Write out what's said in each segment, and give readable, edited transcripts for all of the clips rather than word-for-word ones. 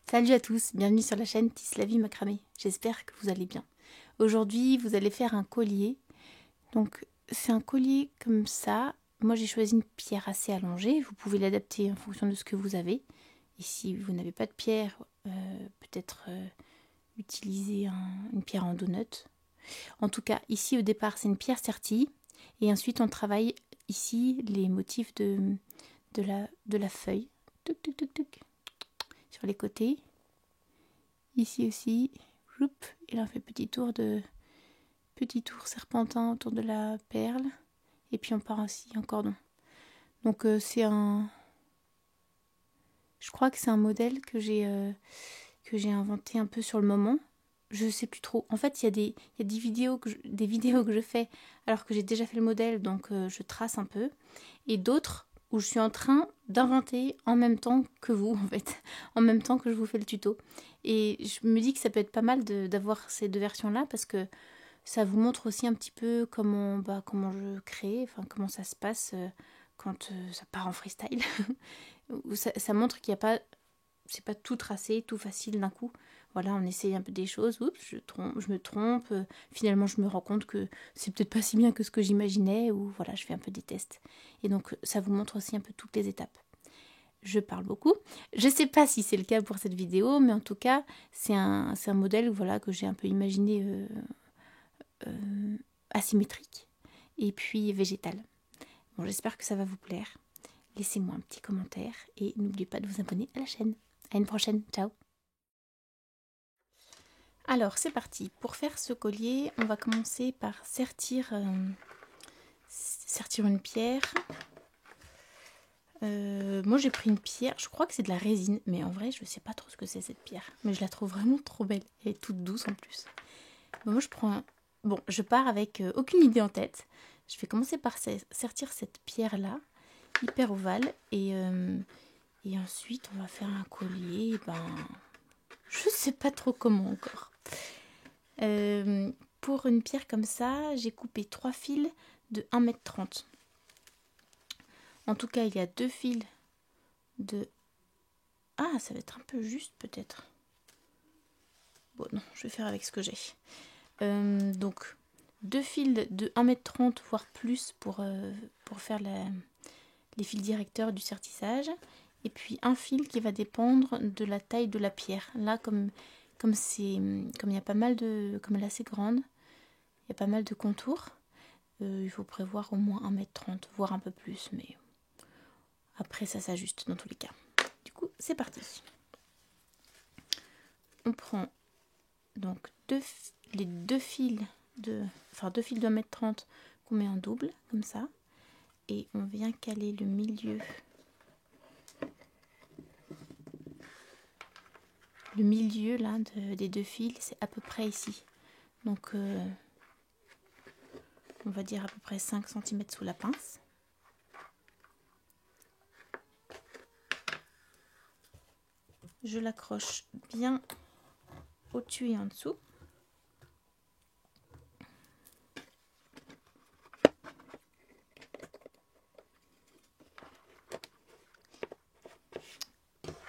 Salut à tous, bienvenue sur la chaîne Tisse la vie macramé. J'espère que vous allez bien. Aujourd'hui, vous allez faire un collier. Donc, c'est un collier comme ça. Moi, j'ai choisi une pierre assez allongée. Vous pouvez l'adapter en fonction de ce que vous avez. Et si vous n'avez pas de pierre, peut-être utiliser une pierre en donut. En tout cas, ici au départ, c'est une pierre sertie. Et ensuite, on travaille ici les motifs de la feuille. Tuc, tuc, tuc, tuc. Sur les côtés. Ici aussi. Et là, on fait petit tour serpentin autour de la perle. Et puis on part aussi en cordon. Donc c'est un... Je crois que c'est un modèle que j'ai inventé un peu sur le moment. Je sais plus trop. En fait, il y a des vidéos que je fais alors que j'ai déjà fait le modèle, donc je trace un peu. Et d'autres où je suis en train d'inventer en même temps que vous, en fait. En même temps que je vous fais le tuto. Et je me dis que ça peut être pas mal d'avoir ces deux versions-là parce que ça vous montre aussi un petit peu comment je crée, enfin comment ça se passe quand ça part en freestyle. ça montre qu'il n'y a pas... C'est pas tout tracé, tout facile d'un coup. Voilà, on essaye un peu des choses. Oups, je me trompe. Finalement, je me rends compte que c'est peut-être pas si bien que ce que j'imaginais. Ou voilà, je fais un peu des tests. Et donc, ça vous montre aussi un peu toutes les étapes. Je parle beaucoup. Je sais pas si c'est le cas pour cette vidéo, mais en tout cas, c'est un modèle voilà, que j'ai un peu imaginé asymétrique et puis végétal. Bon, j'espère que ça va vous plaire. Laissez-moi un petit commentaire et n'oubliez pas de vous abonner à la chaîne. À une prochaine, ciao. Alors c'est parti, pour faire ce collier, on va commencer par sertir une pierre. Moi j'ai pris une pierre, je crois que c'est de la résine, mais en vrai je ne sais pas trop ce que c'est cette pierre. Mais je la trouve vraiment trop belle, elle est toute douce en plus. Bon, moi je prends Bon, je pars avec aucune idée en tête. Je vais commencer par sertir cette pierre là, hyper ovale, et ensuite on va faire un collier, je sais pas trop comment encore. Pour une pierre comme ça, j'ai coupé 3 fils de 1,30 m. En tout cas, il y a 2 fils de... Ah, ça va être un peu juste peut-être. Bon, non, je vais faire avec ce que j'ai. Donc, 2 fils de 1,30 m, voire plus pour faire les fils directeurs du sertissage. Et puis un fil qui va dépendre de la taille de la pierre. Là, comme il y a pas mal de... Comme elle est assez grande, il y a pas mal de contours. Il faut prévoir au moins 1,30 m, voire un peu plus, mais après ça s'ajuste dans tous les cas. Du coup, c'est parti. On prend donc les deux fils de 1,30 m qu'on met en double, comme ça, et on vient caler le milieu. Le milieu là des 2 fils, c'est à peu près ici. Donc on va dire à peu près 5 cm sous la pince. Je l'accroche bien au-dessus et en dessous.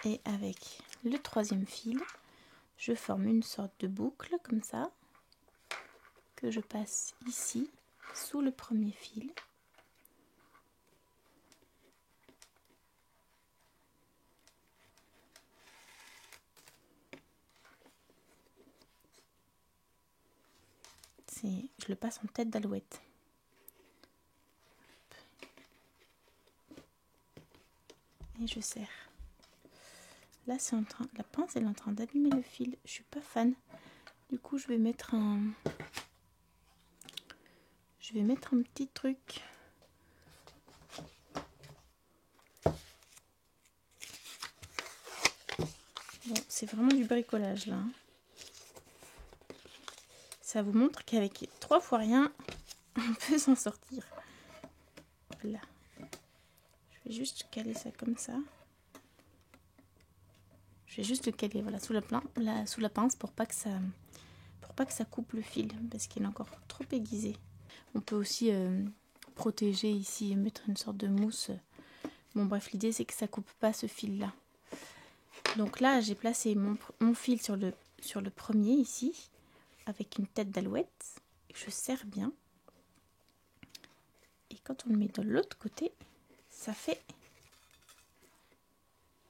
Et avec le 3e fil, je forme une sorte de boucle comme ça, que je passe ici, sous le 1er fil. Je le passe en tête d'alouette. Et je serre. Là, la pince elle est en train d'abîmer le fil. Je suis pas fan. Du coup, je vais mettre un petit truc. Bon, c'est vraiment du bricolage là. Ça vous montre qu'avec 3 fois rien, on peut s'en sortir. Voilà. Je vais juste caler ça comme ça. Je vais juste le caler voilà, sous la pince pour pas que ça coupe le fil parce qu'il est encore trop aiguisé. On peut aussi protéger ici, mettre une sorte de mousse. Bon bref, l'idée c'est que ça coupe pas ce fil là. Donc là, j'ai placé mon fil sur le premier ici, avec une tête d'alouette. Je serre bien. Et quand on le met de l'autre côté, ça fait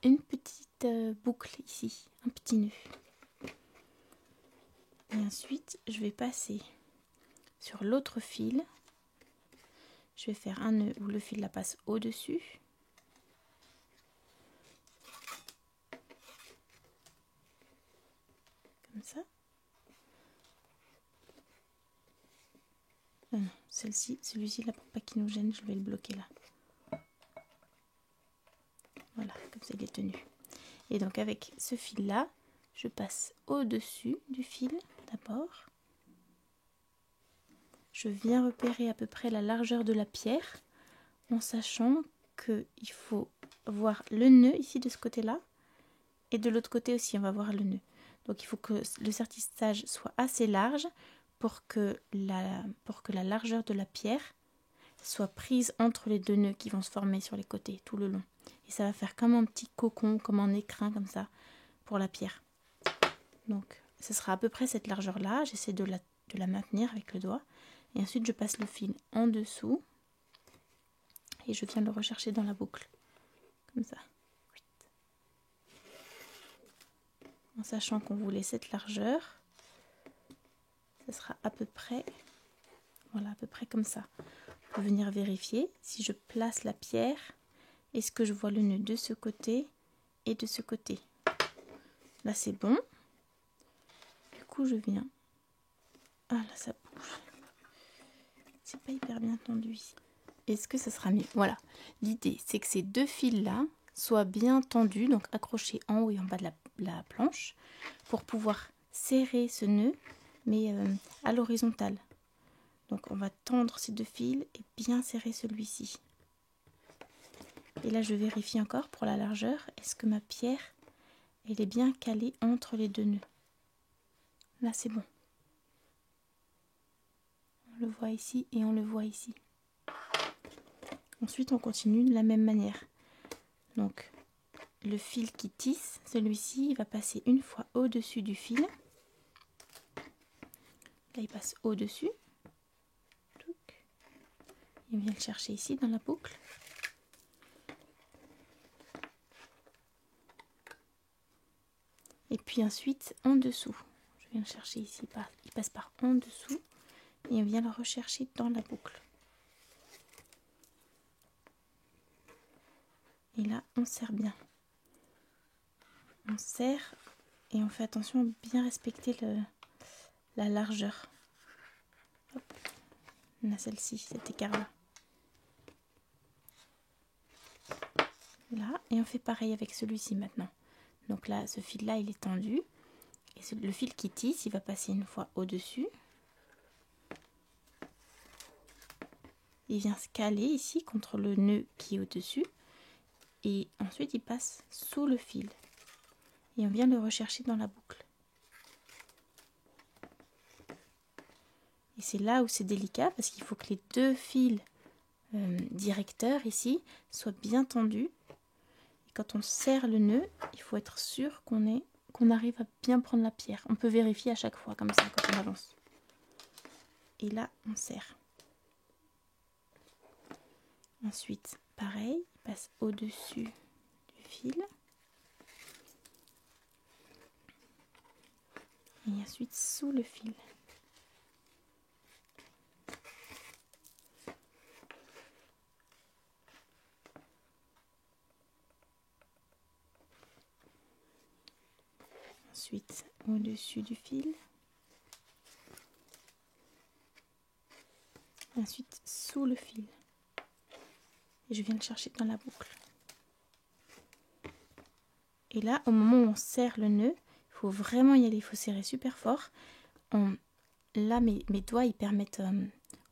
une petite boucle ici, un petit nœud. Et ensuite, je vais passer sur l'autre fil. Je vais faire un nœud où le fil la passe au-dessus. Comme ça. Non, celui-ci là, pour pas qu'il nous gêne, je vais le bloquer là. Voilà, comme ça il est tenu. Et donc avec ce fil là, je passe au-dessus du fil d'abord. Je viens repérer à peu près la largeur de la pierre, en sachant qu'il faut voir le nœud ici de ce côté-là, et de l'autre côté aussi on va voir le nœud. Donc il faut que le sertissage soit assez large pour que la largeur de la pierre soit prise entre les deux nœuds qui vont se former sur les côtés tout le long. Et ça va faire comme un petit cocon, comme un écrin comme ça pour la pierre. Donc ce sera à peu près cette largeur-là. J'essaie de la maintenir avec le doigt. Et ensuite je passe le fil en dessous. Et je viens le rechercher dans la boucle. Comme ça. En sachant qu'on voulait cette largeur. Ce sera à peu près, voilà, à peu près comme ça. On peut venir vérifier si je place la pierre. Est-ce que je vois le nœud de ce côté et de ce côté? Là c'est bon. Du coup je viens. Ah là ça bouge. C'est pas hyper bien tendu ici. Est-ce que ça sera mieux? Voilà. L'idée c'est que ces deux fils là soient bien tendus, donc accrochés en haut et en bas de la planche, pour pouvoir serrer ce nœud, mais à l'horizontale. Donc on va tendre ces deux fils et bien serrer celui-ci. Et là je vérifie encore pour la largeur. Est-ce que ma pierre elle est bien calée entre les deux nœuds? Là c'est bon. On le voit ici et on le voit ici. Ensuite on continue de la même manière. Donc le fil qui tisse, celui-ci, il va passer une fois au-dessus du fil. Là il passe au-dessus. Il vient le chercher ici dans la boucle. Et puis ensuite en dessous. Je viens le chercher ici. Il passe par en dessous. Et on vient le rechercher dans la boucle. Et là on serre bien. On serre et on fait attention à bien respecter la largeur. Hop. On a celle-ci, cet écart-là. Là, et on fait pareil avec celui-ci maintenant. Donc là, ce fil-là, il est tendu. Et le fil qui tisse, il va passer une fois au-dessus. Il vient se caler ici contre le nœud qui est au-dessus. Et ensuite, il passe sous le fil. Et on vient le rechercher dans la boucle. Et c'est là où c'est délicat parce qu'il faut que les deux fils directeurs ici soient bien tendus. Et quand on serre le nœud, il faut être sûr qu'on arrive à bien prendre la pierre. On peut vérifier à chaque fois comme ça quand on avance. Et là, on serre. Ensuite, pareil, il passe au-dessus du fil. Et ensuite sous le fil. Ensuite au-dessus du fil. Ensuite sous le fil. Et je viens le chercher dans la boucle. Et là, au moment où on serre le nœud, il faut vraiment y aller, il faut serrer super fort. Là, mes doigts, ils permettent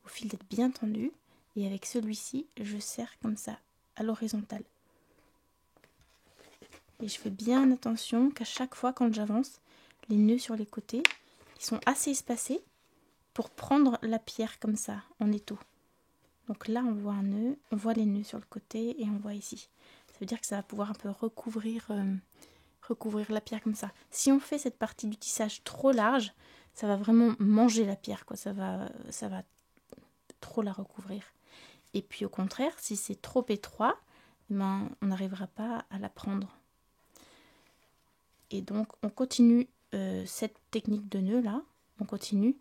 au fil d'être bien tendu. Et avec celui-ci, je serre comme ça, à l'horizontale. Et je fais bien attention qu'à chaque fois, quand j'avance, les nœuds sur les côtés, ils sont assez espacés pour prendre la pierre comme ça, en étau. Donc là, on voit un nœud, on voit les nœuds sur le côté et on voit ici. Ça veut dire que ça va pouvoir un peu recouvrir recouvrir la pierre comme ça. Si on fait cette partie du tissage trop large, ça va vraiment manger la pierre, quoi. Ça va trop la recouvrir. Et puis au contraire, si c'est trop étroit, ben, on n'arrivera pas à la prendre. Et donc on continue cette technique de nœud là, on continue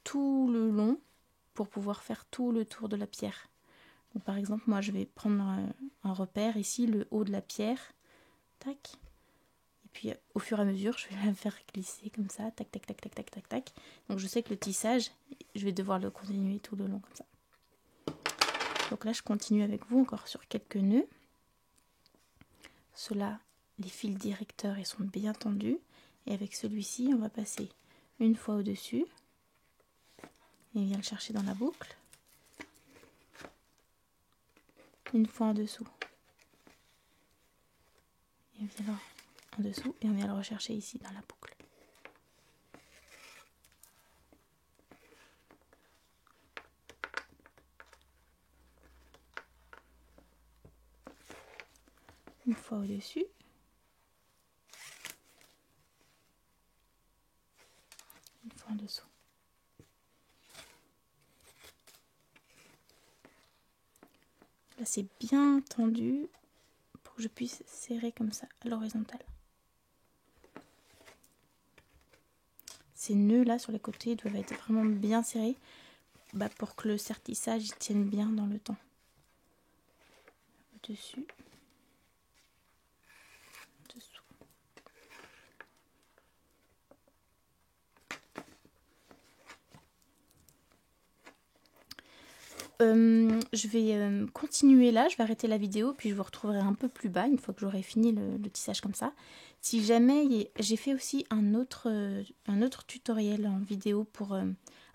tout le long pour pouvoir faire tout le tour de la pierre. Donc, par exemple, moi je vais prendre un repère ici, le haut de la pierre, tac. Et puis au fur et à mesure, je vais la faire glisser comme ça, tac, tac, tac, tac, tac, tac, tac. Donc je sais que le tissage, je vais devoir le continuer tout le long comme ça. Donc là, je continue avec vous encore sur quelques nœuds. Ceux-là, les fils directeurs, ils sont bien tendus. Et avec celui-ci, on va passer une fois au-dessus. Et on vient le chercher dans la boucle. Une fois en dessous. Et on vient là en dessous et on vient le rechercher ici dans la boucle. Une fois au-dessus. Une fois en dessous. Là, c'est bien tendu pour que je puisse serrer comme ça à l'horizontale. Ces nœuds là sur les côtés doivent être vraiment bien serrés pour que le sertissage tienne bien dans le temps. Au-dessus. Dessous. Je vais continuer là, je vais arrêter la vidéo, puis je vous retrouverai un peu plus bas une fois que j'aurai fini le tissage comme ça. Si jamais, j'ai fait aussi un autre tutoriel en vidéo pour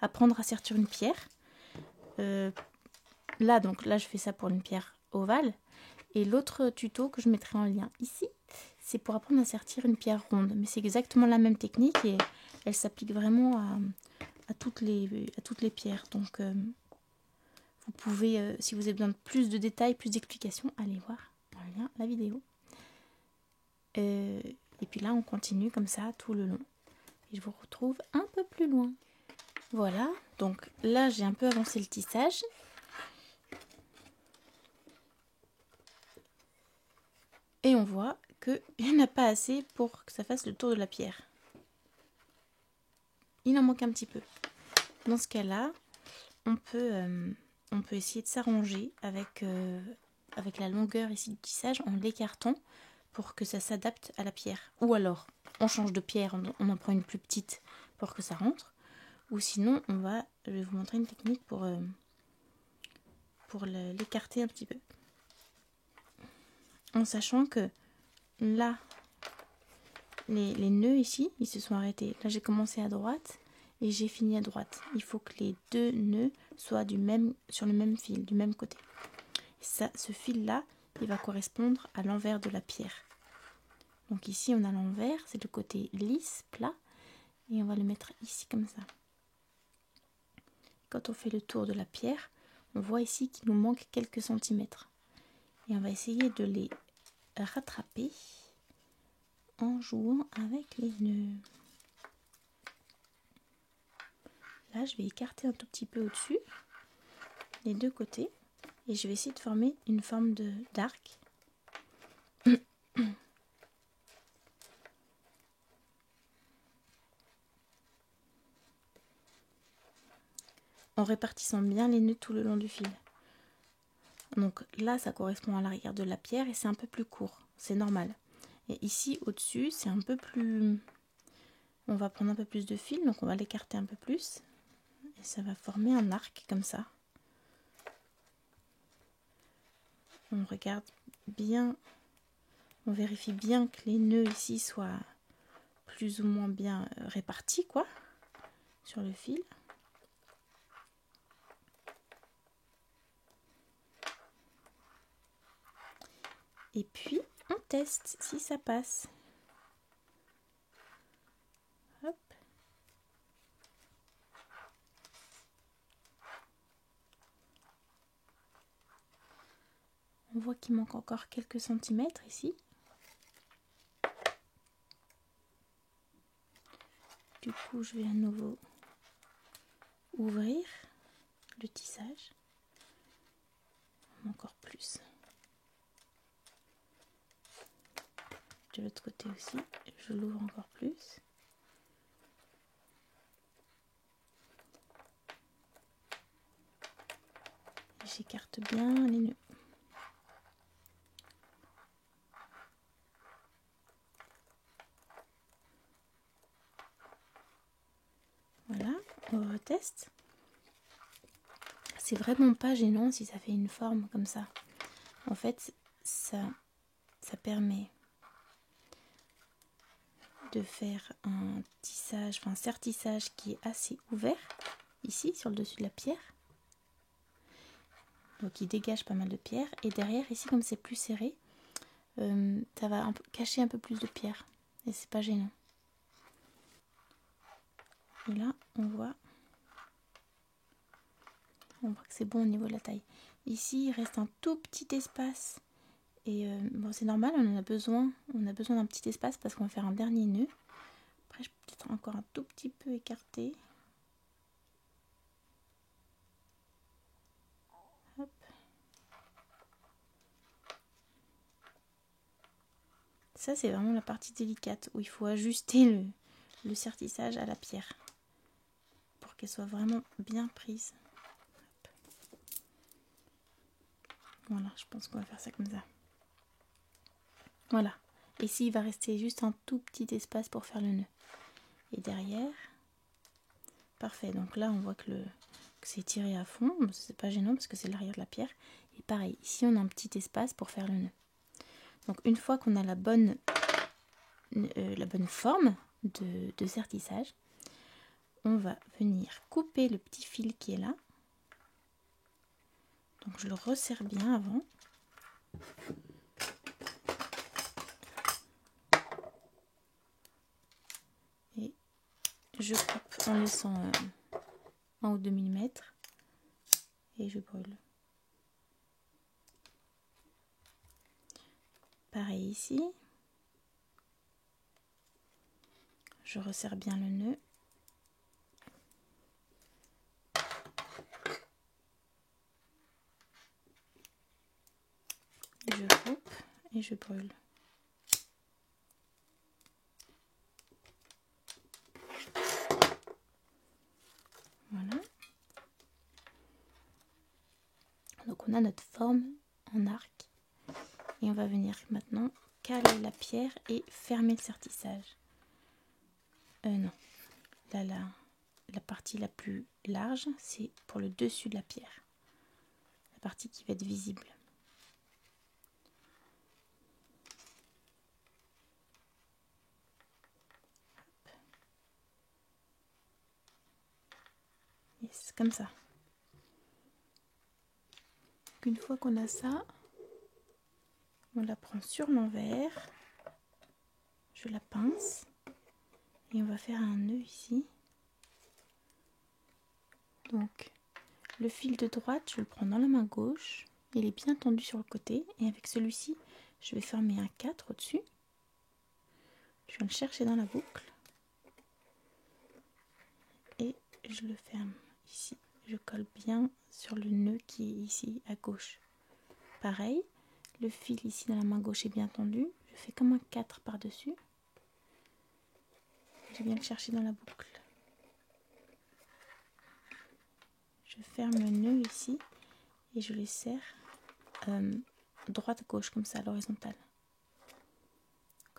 apprendre à sertir une pierre. Là, je fais ça pour une pierre ovale. Et l'autre tuto que je mettrai en lien ici, c'est pour apprendre à sertir une pierre ronde. Mais c'est exactement la même technique et elle s'applique vraiment à toutes les pierres. Donc, vous pouvez, si vous avez besoin de plus de détails, plus d'explications, allez voir en lien la vidéo. Et puis là, on continue comme ça tout le long. Et je vous retrouve un peu plus loin. Voilà, donc là, j'ai un peu avancé le tissage. Et on voit qu'il n'y en a pas assez pour que ça fasse le tour de la pierre. Il en manque un petit peu. Dans ce cas-là, on peut essayer de s'arranger avec la longueur ici du tissage en l'écartant pour que ça s'adapte à la pierre. Ou alors, on change de pierre, on en prend une plus petite pour que ça rentre. Ou sinon, je vais vous montrer une technique pour l'écarter un petit peu. En sachant que là, les nœuds ici, ils se sont arrêtés. Là, j'ai commencé à droite et j'ai fini à droite. Il faut que les deux nœuds soient sur le même fil, du même côté. Et ça, ce fil-là, il va correspondre à l'envers de la pierre. Donc ici, on a l'envers, c'est le côté lisse, plat. Et on va le mettre ici comme ça. Quand on fait le tour de la pierre, on voit ici qu'il nous manque quelques centimètres. Et on va essayer de les rattraper en jouant avec les nœuds. Là, je vais écarter un tout petit peu au-dessus, les deux côtés, et je vais essayer de former une forme d'arc. En répartissant bien les nœuds tout le long du fil. Donc là, ça correspond à l'arrière de la pierre et c'est un peu plus court, c'est normal. Et ici, au-dessus, c'est un peu plus... On va prendre un peu plus de fil, donc on va l'écarter un peu plus. Et ça va former un arc comme ça. On regarde bien, on vérifie bien que les nœuds ici soient plus ou moins bien répartis, quoi, sur le fil. Et puis, on teste si ça passe. Hop. On voit qu'il manque encore quelques centimètres ici. Du coup, je vais à nouveau ouvrir le tissage encore plus. De l'autre côté aussi, je l'ouvre encore plus. J'écarte bien les nœuds. Voilà, on reteste. C'est vraiment pas gênant si ça fait une forme comme ça. En fait, ça permet de faire un tissage, enfin un serre-tissage qui est assez ouvert, ici sur le dessus de la pierre. Donc il dégage pas mal de pierre. Et derrière, ici, comme c'est plus serré, ça va cacher un peu plus de pierre. Et c'est pas gênant. Et là, on voit que c'est bon au niveau de la taille. Ici, il reste un tout petit espace. Et bon, c'est normal, on en a besoin. On a besoin d'un petit espace parce qu'on va faire un dernier nœud. Après, je peux peut-être encore un tout petit peu écarter. Hop. Ça, c'est vraiment la partie délicate où il faut ajuster le serre-tissage à la pierre pour qu'elle soit vraiment bien prise. Hop. Voilà, je pense qu'on va faire ça comme ça. Voilà. Ici, il va rester juste un tout petit espace pour faire le nœud. Et derrière, parfait. Donc là, on voit que c'est tiré à fond. C'est pas gênant parce que c'est l'arrière de la pierre. Et pareil, ici, on a un petit espace pour faire le nœud. Donc une fois qu'on a la bonne forme de serre-tissage, on va venir couper le petit fil qui est là. Donc je le resserre bien avant. Et je coupe en laissant 1 ou 2 mm. Et je brûle. Pareil ici. Je resserre bien le nœud. Je coupe et je brûle. Voilà. Donc on a notre forme en arc. Et on va venir maintenant caler la pierre et fermer le serre-tissage. Non. Là, la partie la plus large, c'est pour le dessus de la pierre. La partie qui va être visible. Yes, comme ça. Une fois qu'on a ça, on la prend sur l'envers. Je la pince. Et on va faire un nœud ici. Donc, le fil de droite, je le prends dans la main gauche. Il est bien tendu sur le côté. Et avec celui-ci, je vais former un 4 au-dessus. Je viens le chercher dans la boucle. Et je le ferme ici. Je colle bien sur le nœud qui est ici à gauche. Pareil, le fil ici dans la main gauche est bien tendu. Je fais comme un 4 par-dessus. Je viens le chercher dans la boucle. Je ferme le nœud ici et je les serre droite-gauche comme ça à l'horizontale.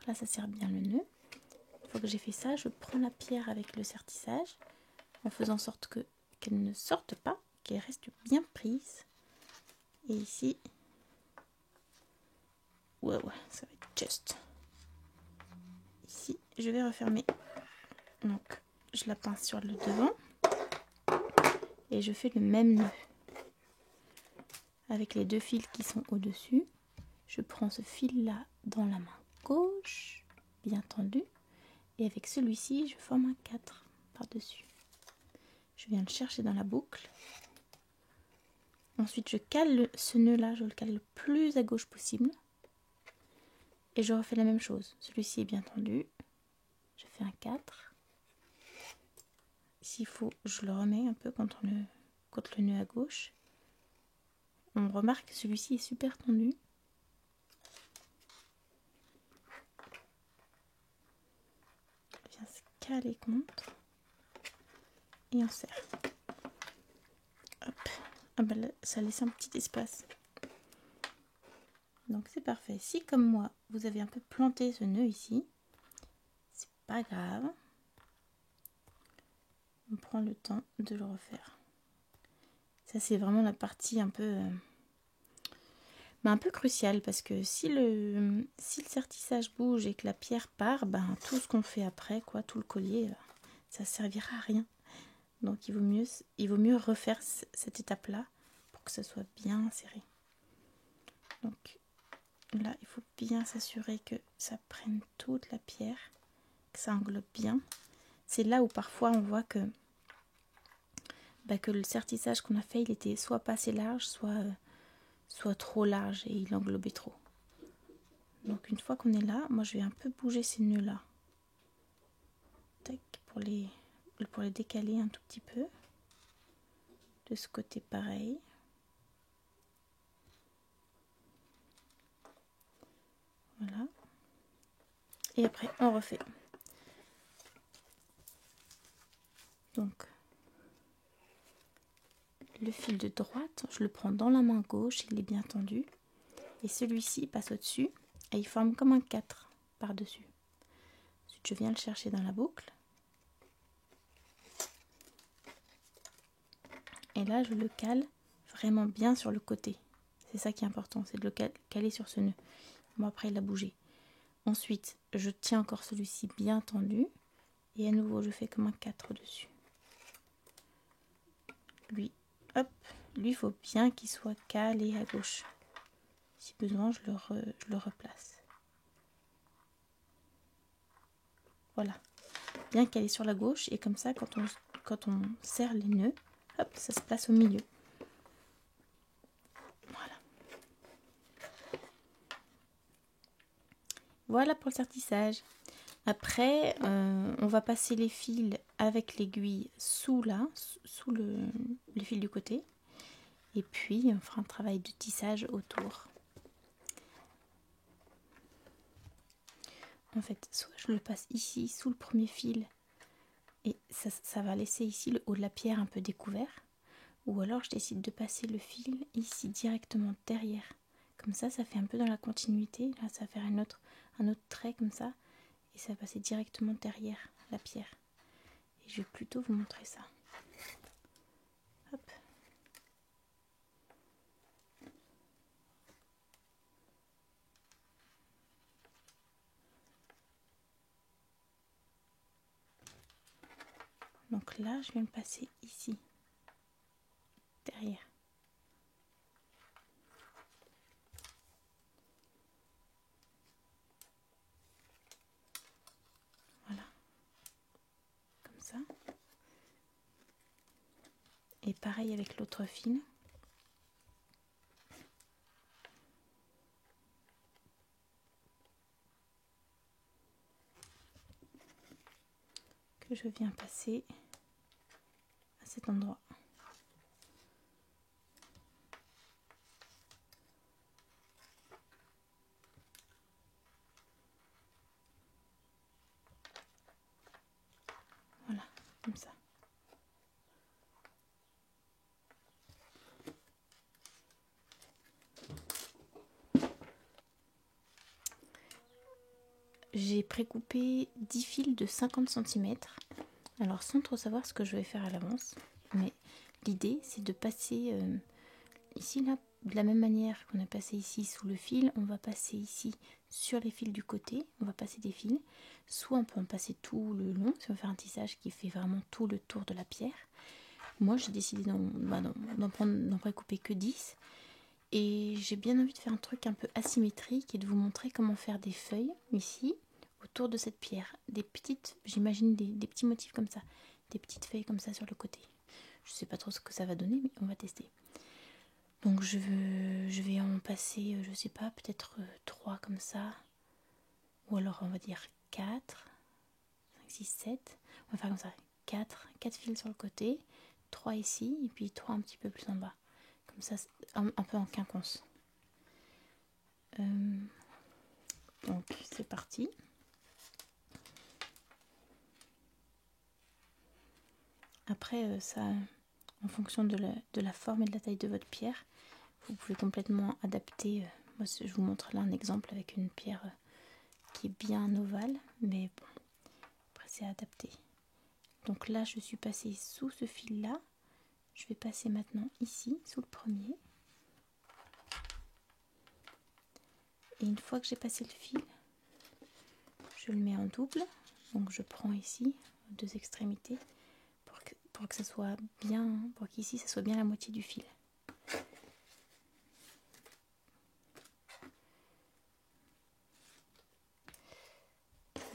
Là, ça serre bien le nœud. Une fois que j'ai fait ça, je prends la pierre avec le serre-tissage en faisant en sorte qu'elle ne sorte pas, qu'elle reste bien prise. Et ici, ouais, ça va être juste. Ici, je vais refermer. Donc, je la pince sur le devant et je fais le même nœud. Avec les 2 fils qui sont au-dessus, je prends ce fil-là dans la main gauche, bien tendu, et avec celui-ci, je forme un 4 par-dessus. Je viens le chercher dans la boucle. Ensuite, je cale ce nœud-là, je le cale le plus à gauche possible. Et je refais la même chose. Celui-ci est bien tendu. Je fais un 4. ici, je le remets un peu contre le nœud à gauche. On remarque que celui-ci est super tendu. On vient se caler contre et on serre. Hop. Ah bah là, ça laisse un petit espace. Donc c'est parfait. Si comme moi, vous avez un peu planté ce nœud ici, c'est pas grave. On prend le temps de le refaire. Ça c'est vraiment la partie un peu cruciale, parce que si le sertissage bouge et que la pierre part, tout ce qu'on fait après, tout le collier, ça servira à rien. Donc il vaut mieux refaire cette étape là pour que ça soit bien serré. Donc là il faut bien s'assurer que ça prenne toute la pierre, que ça englobe bien. C'est là où parfois on voit que le sertissage qu'on a fait, il était soit pas assez large, soit trop large et il englobait trop. Donc une fois qu'on est là, moi je vais un peu bouger ces nœuds là. Tac, pour les décaler un tout petit peu. De ce côté pareil. Voilà. Et après on refait. Donc le fil de droite, je le prends dans la main gauche, il est bien tendu. Et celui-ci passe au-dessus et il forme comme un 4 par-dessus. Ensuite je viens le chercher dans la boucle. Et là je le cale vraiment bien sur le côté. C'est ça qui est important, c'est de le caler sur ce nœud. Bon, après il a bougé. Ensuite je tiens encore celui-ci bien tendu. Et à nouveau je fais comme un 4 dessus. Lui, hop, lui il faut bien qu'il soit calé à gauche. Si besoin je le replace. Voilà, bien calé sur la gauche, et comme ça quand on serre les nœuds, hop, ça se place au milieu. Voilà pour le sertissage. Après, on va passer les fils avec l'aiguille sous le fil du côté. Et puis, on fera un travail de tissage autour. En fait, soit je le passe ici, sous le premier fil, et ça va laisser ici le haut de la pierre un peu découvert. Ou alors, je décide de passer le fil ici directement derrière. Comme ça fait un peu dans la continuité. Là, ça va faire un autre trait comme ça. Et ça va passer directement derrière la pierre. Et je vais plutôt vous montrer ça. Hop. Donc là, je vais me passer ici, derrière. Voilà. Comme ça. Et pareil avec l'autre fil. Que je viens passer à cet endroit. Voilà, comme ça. J'ai précoupé 10 fils de 50 cm. Alors sans trop savoir ce que je vais faire à l'avance. Mais l'idée c'est de passer ici là, de la même manière qu'on a passé ici sous le fil, on va passer ici sur les fils du côté, on va passer des fils, soit on peut en passer tout le long, si on veut faire un tissage qui fait vraiment tout le tour de la pierre. Moi j'ai décidé d'en précouper que 10, et j'ai bien envie de faire un truc un peu asymétrique et de vous montrer comment faire des feuilles ici, autour de cette pierre, des petites, j'imagine des petits motifs comme ça, des petites feuilles comme ça sur le côté. Je sais pas trop ce que ça va donner, mais on va tester. Donc je vais en passer, je sais pas, peut-être 3 comme ça. Ou alors on va dire 4, 5, 6, 7. On va faire comme ça. 4 fils sur le côté, 3 ici et puis 3 un petit peu plus en bas, comme ça un peu en quinconce. Donc c'est parti. Après ça, en fonction de la forme et de la taille de votre pierre, vous pouvez complètement adapter. Moi je vous montre là un exemple avec une pierre qui est bien ovale, mais bon, après c'est adapté. Donc là je suis passée sous ce fil là, je vais passer maintenant ici sous le premier, et une fois que j'ai passé le fil, je le mets en double. Donc je prends ici aux deux extrémités pour que ça soit bien, pour qu'ici ça soit bien la moitié du fil.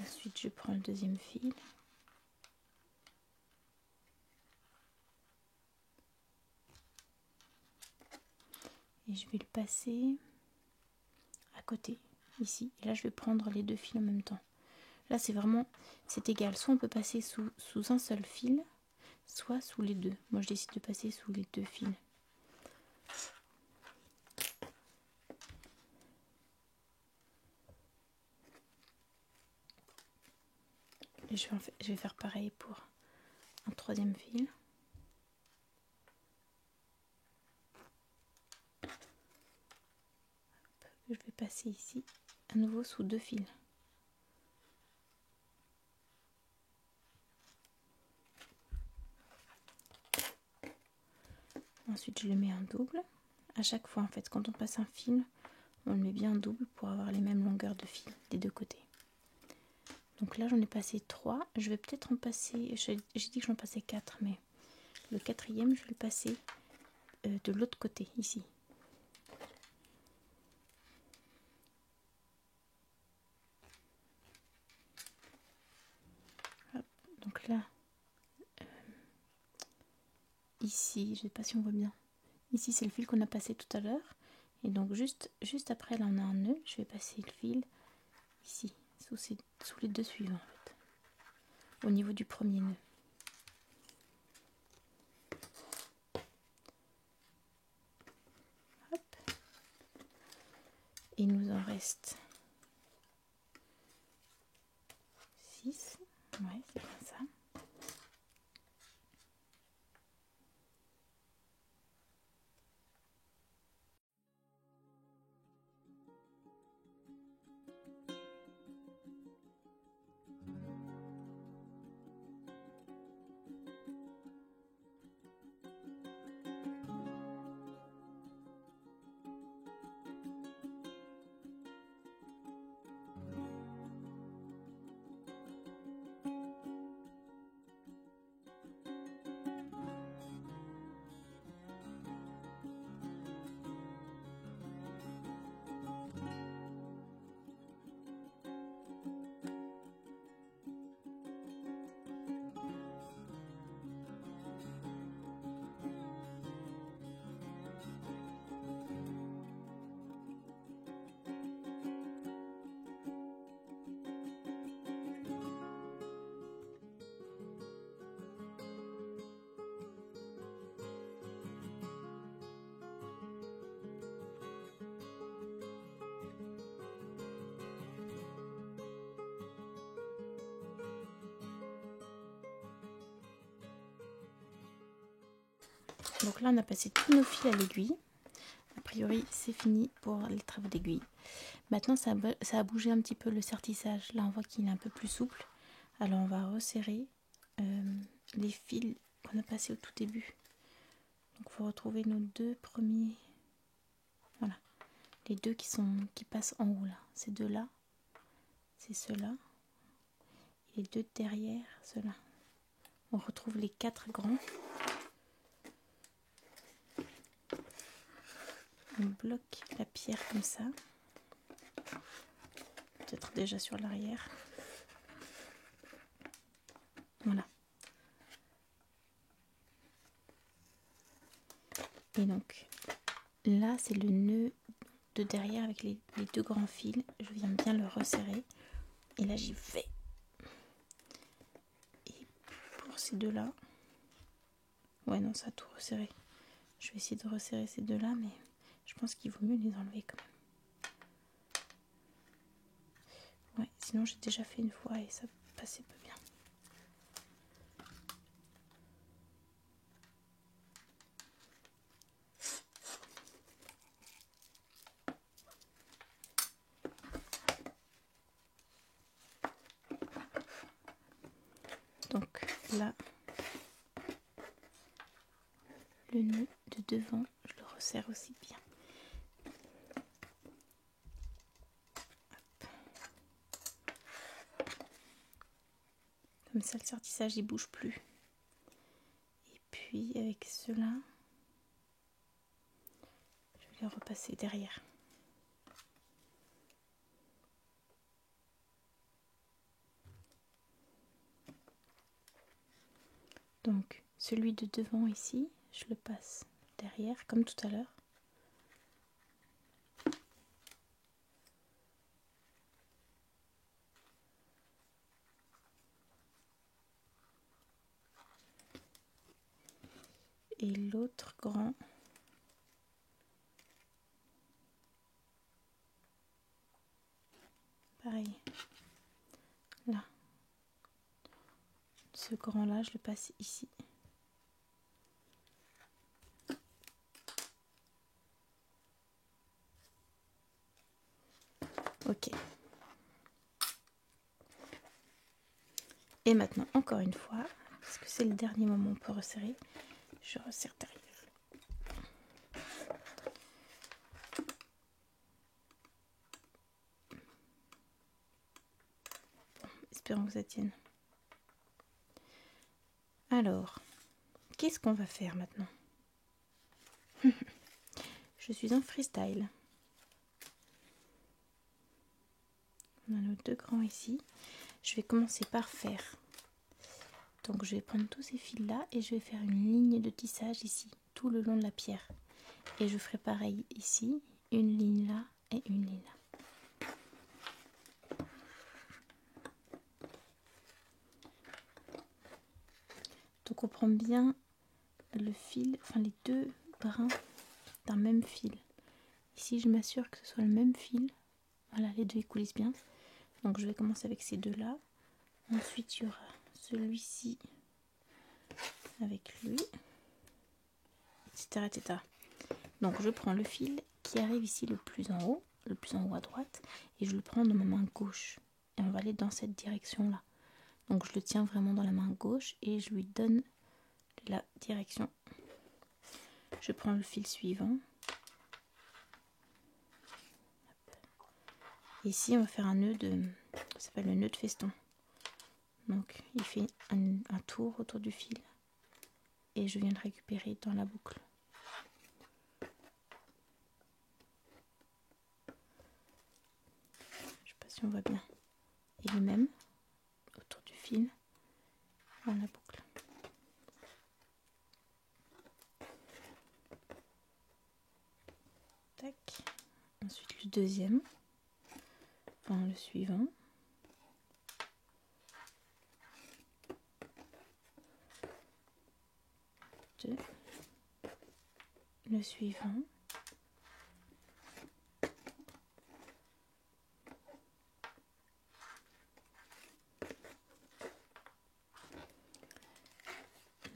Ensuite je prends le deuxième fil. Et je vais le passer à côté, ici. Et là je vais prendre les deux fils en même temps. Là c'est égal, soit on peut passer sous un seul fil, soit sous les deux. Moi je décide de passer sous les deux fils. Et je vais faire pareil pour un troisième fil. Je vais passer ici à nouveau sous deux fils. Ensuite je le mets en double. À chaque fois en fait, quand on passe un fil, on le met bien en double pour avoir les mêmes longueurs de fil des deux côtés. Donc là j'en ai passé 3, je vais peut-être en passer, j'ai dit que j'en passais 4, mais le quatrième je vais le passer de l'autre côté, ici. Hop, donc là, ici, je ne sais pas si on voit bien, ici c'est le fil qu'on a passé tout à l'heure, et donc juste après là on a un nœud, je vais passer le fil ici, sous les deux suivants en fait, au niveau du premier nœud. Hop. Et il nous en reste 6, ouais c'est bien ça. Donc là on a passé tous nos fils à l'aiguille. A priori c'est fini pour les travaux d'aiguille. Maintenant ça a bougé un petit peu le sertissage. Là on voit qu'il est un peu plus souple. Alors on va resserrer les fils qu'on a passés au tout début. Donc il faut retrouver nos deux premiers. Voilà. Les deux qui passent en haut là. Ces deux là. C'est ceux-là. Et les deux derrière, ceux-là. On retrouve les 4 grands. On bloque la pierre comme ça, peut-être déjà sur l'arrière. Voilà. Et donc là c'est le nœud de derrière avec les deux grands fils. Je viens bien le resserrer et là j'y vais. Et pour encore ces deux là. Ouais non, ça a tout resserré. Je vais essayer de resserrer ces deux là, mais je pense qu'il vaut mieux les enlever quand même. Ouais, sinon j'ai déjà fait une fois et ça passait pas bien. Donc là, le nœud de devant, je le resserre aussi bien. Hop. Comme ça, le sertissage il bouge plus. Et puis avec cela, je vais les repasser derrière. Donc celui de devant ici, je le passe derrière comme tout à l'heure. Et l'autre grand, pareil. Là, ce grand là, je le passe ici. Ok. Et maintenant, encore une fois, parce que c'est le dernier moment où on peut resserrer, je resserre derrière. Bon, espérons que ça tienne. Alors, qu'est-ce qu'on va faire maintenant? Je suis en freestyle. On a nos deux grands ici. Je vais commencer par faire. Donc je vais prendre tous ces fils là et je vais faire une ligne de tissage ici, tout le long de la pierre. Et je ferai pareil ici, une ligne là et une ligne là. Donc on prend bien le fil, enfin les deux brins d'un même fil. Ici je m'assure que ce soit le même fil. Voilà, les deux ils coulissent bien. Donc je vais commencer avec ces deux là. Ensuite il y aura celui-ci avec lui, etc., etc. Donc je prends le fil qui arrive ici le plus en haut à droite, et je le prends dans ma main gauche. Et on va aller dans cette direction là. Donc je le tiens vraiment dans la main gauche et je lui donne la direction. Je prends le fil suivant. Ici on va faire un nœud ça s'appelle le nœud de feston. Donc il fait un tour autour du fil et je viens le récupérer dans la boucle. Je sais pas si on voit bien. Et le même autour du fil dans la boucle. Tac. Ensuite le deuxième, enfin le suivant. Deux. Le suivant.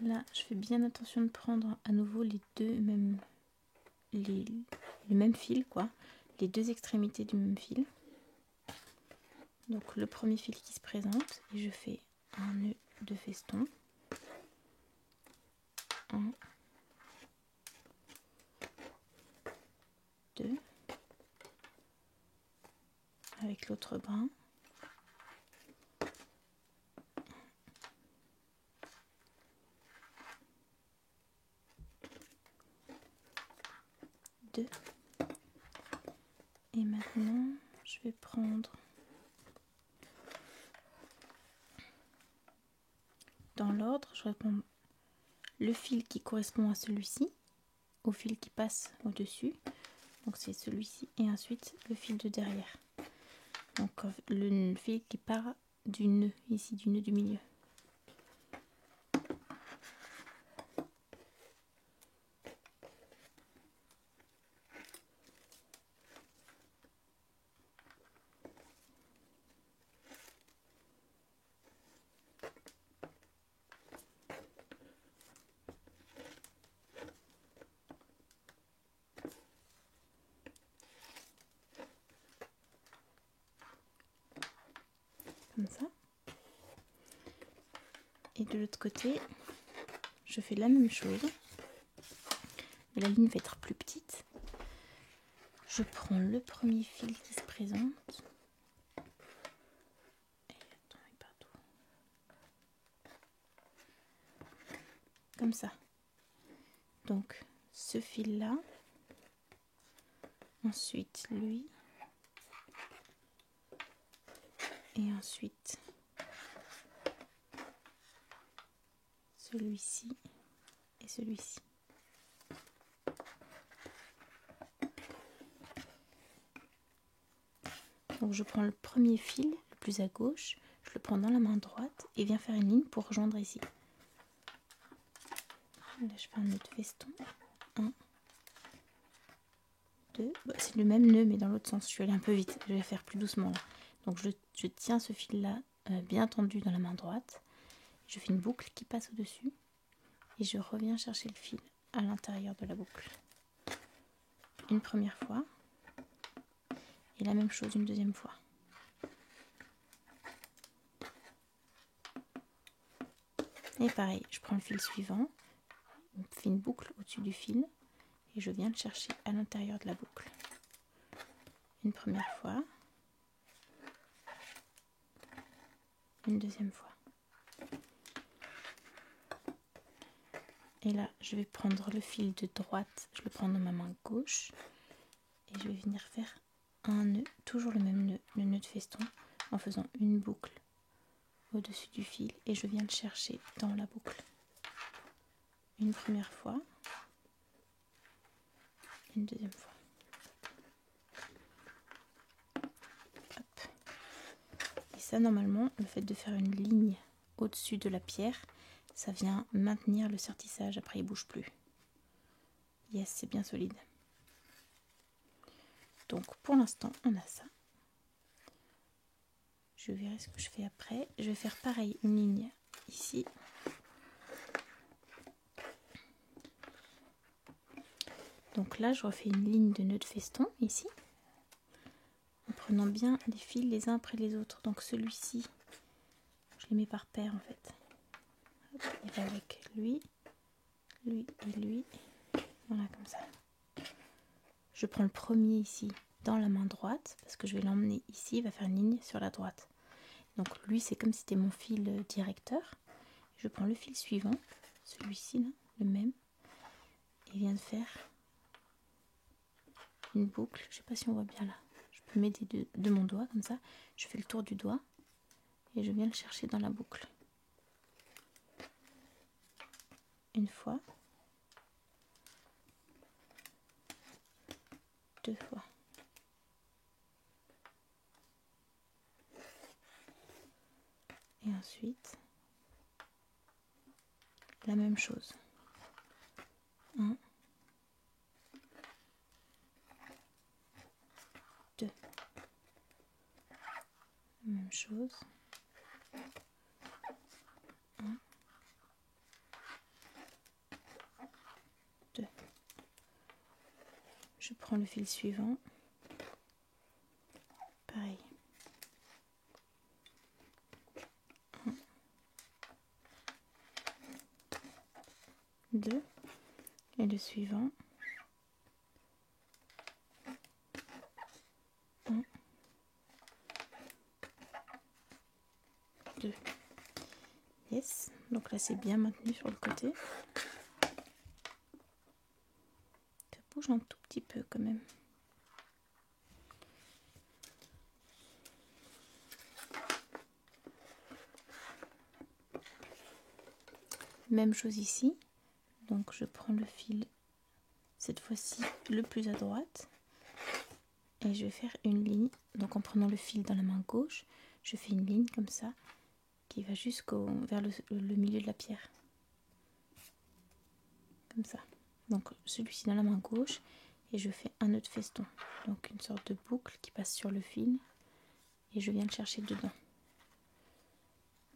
Là, je fais bien attention de prendre à nouveau les deux mêmes, le même fil, quoi, les deux extrémités du même fil. Donc le premier fil qui se présente et je fais un nœud de feston. Un, deux, avec l'autre brin. Deux. Et maintenant, je vais prendre dans l'ordre, je vais prendre le fil qui correspond à celui-ci, au fil qui passe au-dessus. Donc c'est celui-ci et ensuite le fil de derrière. Donc le fil qui part du nœud, ici du nœud du milieu. Et de l'autre côté, je fais la même chose. Mais la ligne va être plus petite. Je prends le premier fil qui se présente. Et attends, il part d'où ? Comme ça. Donc, ce fil-là. Ensuite, lui. Et ensuite, celui-ci et celui-ci. Donc je prends le premier fil, le plus à gauche, je le prends dans la main droite et viens faire une ligne pour rejoindre ici. Là je fais un nœud de feston. 1, 2, c'est le même nœud mais dans l'autre sens. Je suis allée un peu vite, je vais faire plus doucement là. Donc je tiens ce fil là bien tendu dans la main droite. Je fais une boucle qui passe au-dessus et je reviens chercher le fil à l'intérieur de la boucle. Une première fois. Et la même chose une deuxième fois. Et pareil, je prends le fil suivant, on fait une boucle au-dessus du fil et je viens le chercher à l'intérieur de la boucle. Une première fois, une deuxième fois. Et là, je vais prendre le fil de droite, je le prends dans ma main gauche et je vais venir faire un nœud, toujours le même nœud, le nœud de feston, en faisant une boucle au-dessus du fil et je viens le chercher dans la boucle. Une première fois, une deuxième fois. Hop. Et ça, normalement, le fait de faire une ligne au-dessus de la pierre, ça vient maintenir le sertissage, après il ne bouge plus. Yes, c'est bien solide. Donc pour l'instant, on a ça. Je verrai ce que je fais après. Je vais faire pareil, une ligne ici. Donc là, je refais une ligne de nœud de feston ici. En prenant bien les fils les uns après les autres. Donc celui-ci, je les mets par paire en fait. Hop, il va avec lui, lui et lui. Voilà, comme ça. Je prends le premier ici dans la main droite parce que je vais l'emmener ici, il va faire une ligne sur la droite. Donc lui, c'est comme si c'était mon fil directeur. Je prends le fil suivant, celui-ci là, le même, et vient de faire une boucle. Je sais pas si on voit bien là. Je peux m'aider de mon doigt comme ça. Je fais le tour du doigt et je viens le chercher dans la boucle. Une fois, deux fois. Et ensuite, la même chose. 1, 2. Même chose. 1, 2. Je prends le fil suivant. Pareil. 1, 2. Et le suivant. 1, 2. Yes. Donc là, c'est bien maintenu sur le côté. Ça bouge un tout petit peu quand même. Même chose ici. Donc je prends le fil, cette fois-ci le plus à droite. Et je vais faire une ligne. Donc en prenant le fil dans la main gauche, je fais une ligne comme ça qui va vers le milieu de la pierre. Comme ça. Donc celui-ci dans la main gauche et je fais un nœud de feston. Donc une sorte de boucle qui passe sur le fil et je viens le chercher dedans.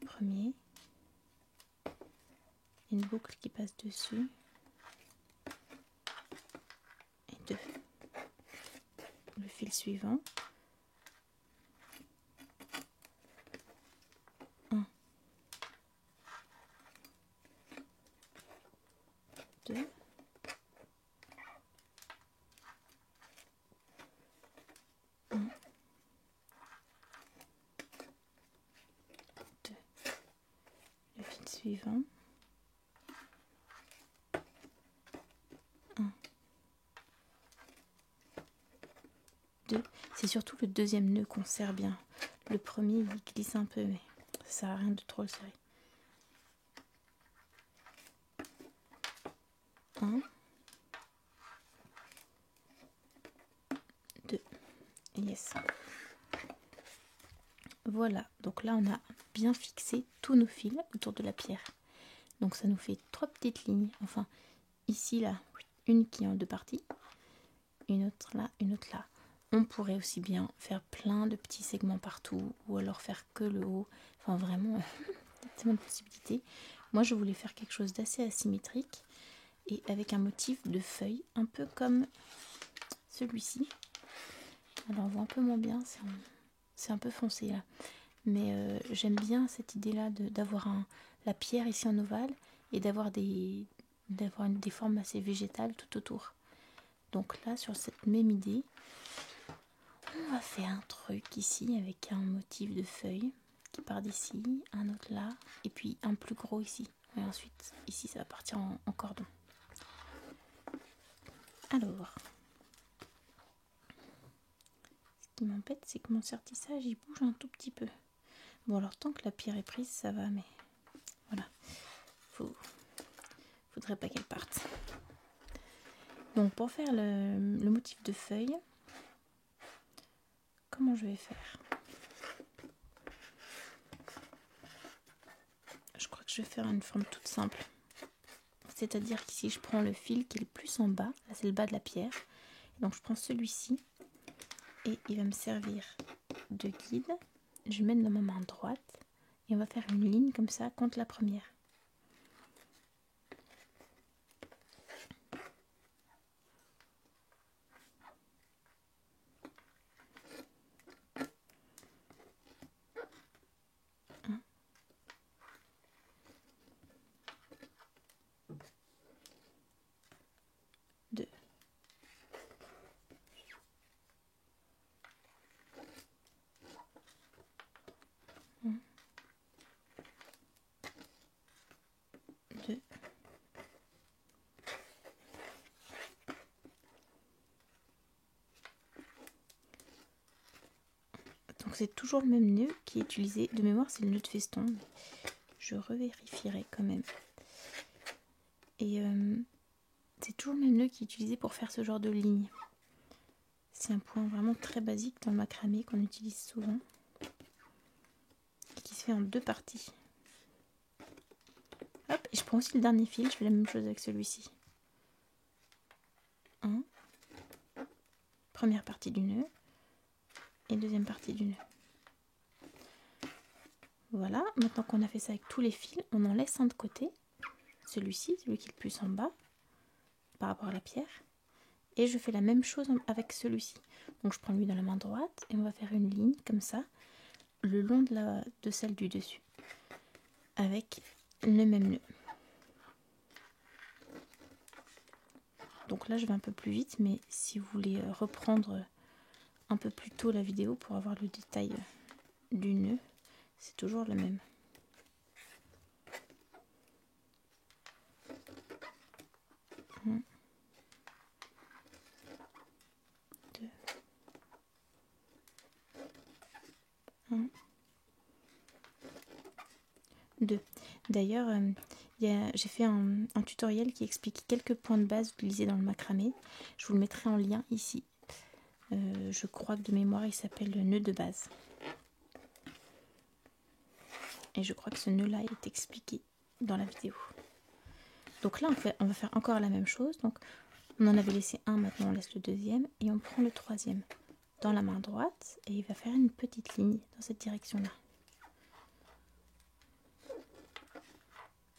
Premier. Une boucle qui passe dessus. Et 2. Le fil suivant. 1, suivant. 1, 2. C'est surtout le deuxième nœud qu'on serre bien. Le premier il glisse un peu, mais ça sert à rien de trop le serrer. 1, 2. Yes. Voilà, donc là on a bien fixé tous nos fils autour de la pierre. Donc ça nous fait 3 petites lignes. Enfin, ici là, une qui est en 2 parties, une autre là, une autre là. On pourrait aussi bien faire plein de petits segments partout, ou alors faire que le haut. Enfin vraiment, tellement de possibilités. Moi je voulais faire quelque chose d'assez asymétrique et avec un motif de feuilles, un peu comme celui-ci. Alors on voit un peu moins bien, c'est un peu foncé là. Mais j'aime bien cette idée là d'avoir la pierre ici en ovale et d'avoir des formes assez végétales tout autour. Donc là sur cette même idée, on va faire un truc ici avec un motif de feuilles qui part d'ici, un autre là et puis un plus gros ici. Et ensuite ici ça va partir en cordon. Alors, ce qui m'embête c'est que mon sertissage il bouge un tout petit peu. Bon alors tant que la pierre est prise ça va, mais voilà, faudrait pas qu'elle parte. Donc pour faire le motif de feuille, comment je vais faire? Je crois que je vais faire une forme toute simple. C'est-à-dire qu'ici je prends le fil qui est le plus en bas, là c'est le bas de la pierre. Donc je prends celui-ci et il va me servir de guide. Je mets dans ma main droite et on va faire une ligne comme ça contre la première. Deux. Deux. Donc c'est toujours le même nœud qui est utilisé. De mémoire c'est le nœud de feston. Je revérifierai quand même. Et c'est toujours le même nœud qui est utilisé pour faire ce genre de ligne. C'est un point vraiment très basique dans le macramé qu'on utilise souvent. Et qui se fait en 2 parties. Hop, et je prends aussi le dernier fil, je fais la même chose avec celui-ci. 1, première partie du nœud et deuxième partie du nœud. Voilà, maintenant qu'on a fait ça avec tous les fils, on en laisse un de côté, celui-ci, celui qui est le plus en bas par rapport à la pierre, et je fais la même chose avec celui-ci. Donc je prends lui dans la main droite et on va faire une ligne comme ça, le long de celle du dessus, avec le même nœud. Donc là je vais un peu plus vite, mais si vous voulez reprendre un peu plus tôt la vidéo pour avoir le détail du nœud, c'est toujours le même. Un, 2, 1, 2. D'ailleurs, j'ai fait un tutoriel qui explique quelques points de base utilisés dans le macramé. Je vous le mettrai en lien ici. Je crois que de mémoire il s'appelle le nœud de base. Et je crois que ce nœud là est expliqué dans la vidéo. Donc là on va faire encore la même chose. Donc on en avait laissé un, maintenant on laisse le deuxième et on prend le troisième dans la main droite et il va faire une petite ligne dans cette direction là.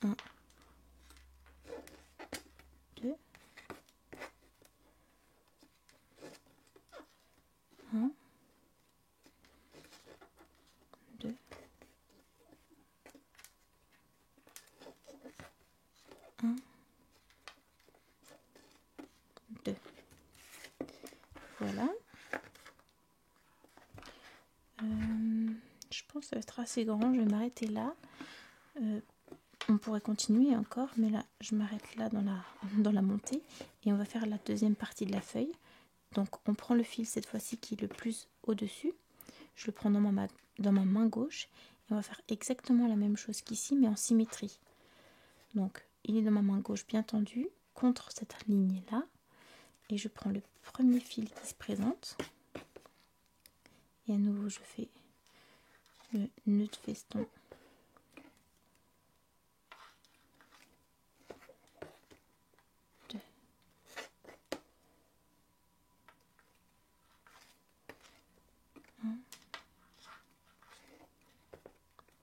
1, 2, 1, 2, 1, 2. Voilà. Je pense que ça va être assez grand, je vais m'arrêter là. on pourrait continuer encore, mais là je m'arrête là dans la montée et on va faire la deuxième partie de la feuille. Donc on prend le fil cette fois-ci qui est le plus au-dessus, je le prends dans ma main gauche et on va faire exactement la même chose qu'ici mais en symétrie. Donc il est dans ma main gauche bien tendu contre cette ligne là et je prends le premier fil qui se présente et à nouveau je fais le nœud de feston.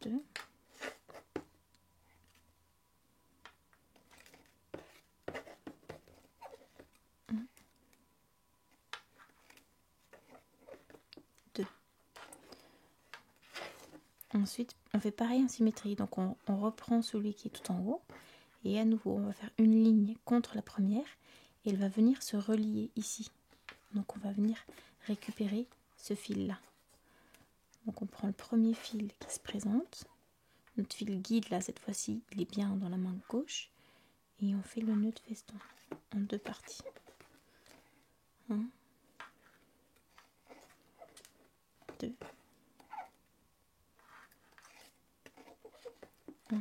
Deux. Deux. Ensuite, on fait pareil en symétrie. Donc, on reprend celui qui est tout en haut. Et à nouveau, on va faire une ligne contre la première. Et elle va venir se relier ici. Donc, on va venir récupérer ce fil-là. Donc, on prend le premier fil qui se présente. Notre fil guide, là, cette fois-ci, il est bien dans la main gauche. Et on fait le nœud de feston en deux parties. 1, 2, 1,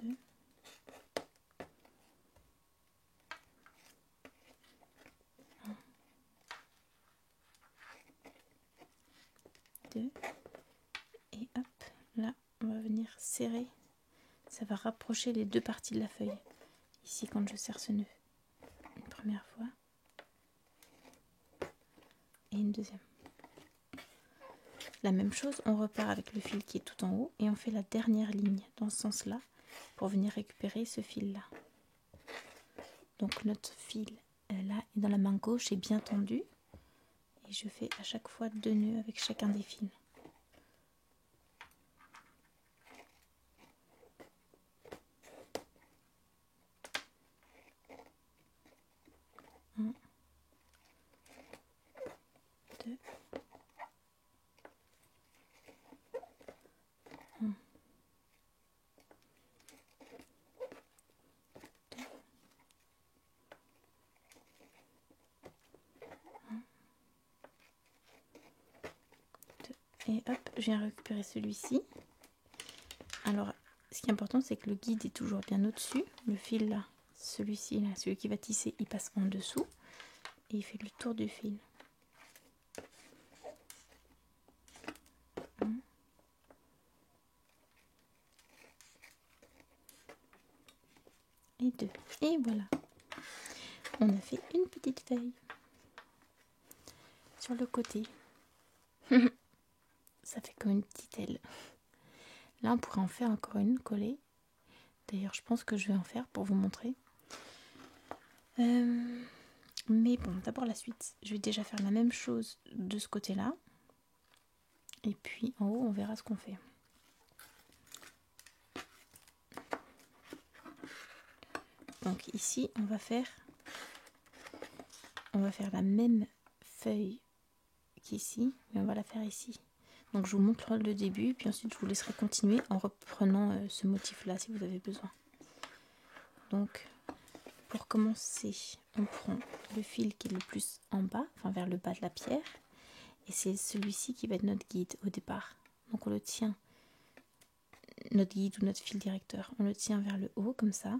2, 1, 2, et hop, là, on va venir serrer. Ça va rapprocher les deux parties de la feuille. Ici, quand je serre ce nœud, une première fois et une deuxième. La même chose, on repart avec le fil qui est tout en haut et on fait la dernière ligne dans ce sens-là pour venir récupérer ce fil-là. Donc notre fil là est dans la main gauche et bien tendu et je fais à chaque fois 2 nœuds avec chacun des fils. Un, 2, 1, 2, 1, 2, et hop, je viens récupérer celui-ci. Alors, ce qui est important, c'est que le guide est toujours bien au-dessus. Le fil là, celui-ci là, celui qui va tisser, il passe en dessous et il fait le tour du fil. 1, et 2. Et voilà, on a fait une petite feuille sur le côté. Ça fait comme une petite aile. Là, on pourrait en faire encore une collée. D'ailleurs, je pense que je vais en faire pour vous montrer. Mais bon, d'abord la suite. Je vais déjà faire la même chose de ce côté-là. Et puis en haut, on verra ce qu'on fait. Donc ici, on va faire la même feuille qu'ici, mais on va la faire ici. Donc je vous montre le début, puis ensuite je vous laisserai continuer en reprenant ce motif-là si vous avez besoin. Donc pour commencer, on prend le fil qui est le plus en bas, enfin vers le bas de la pierre, et c'est celui-ci qui va être notre guide au départ. Donc on le tient, notre guide ou notre fil directeur, on le tient vers le haut comme ça.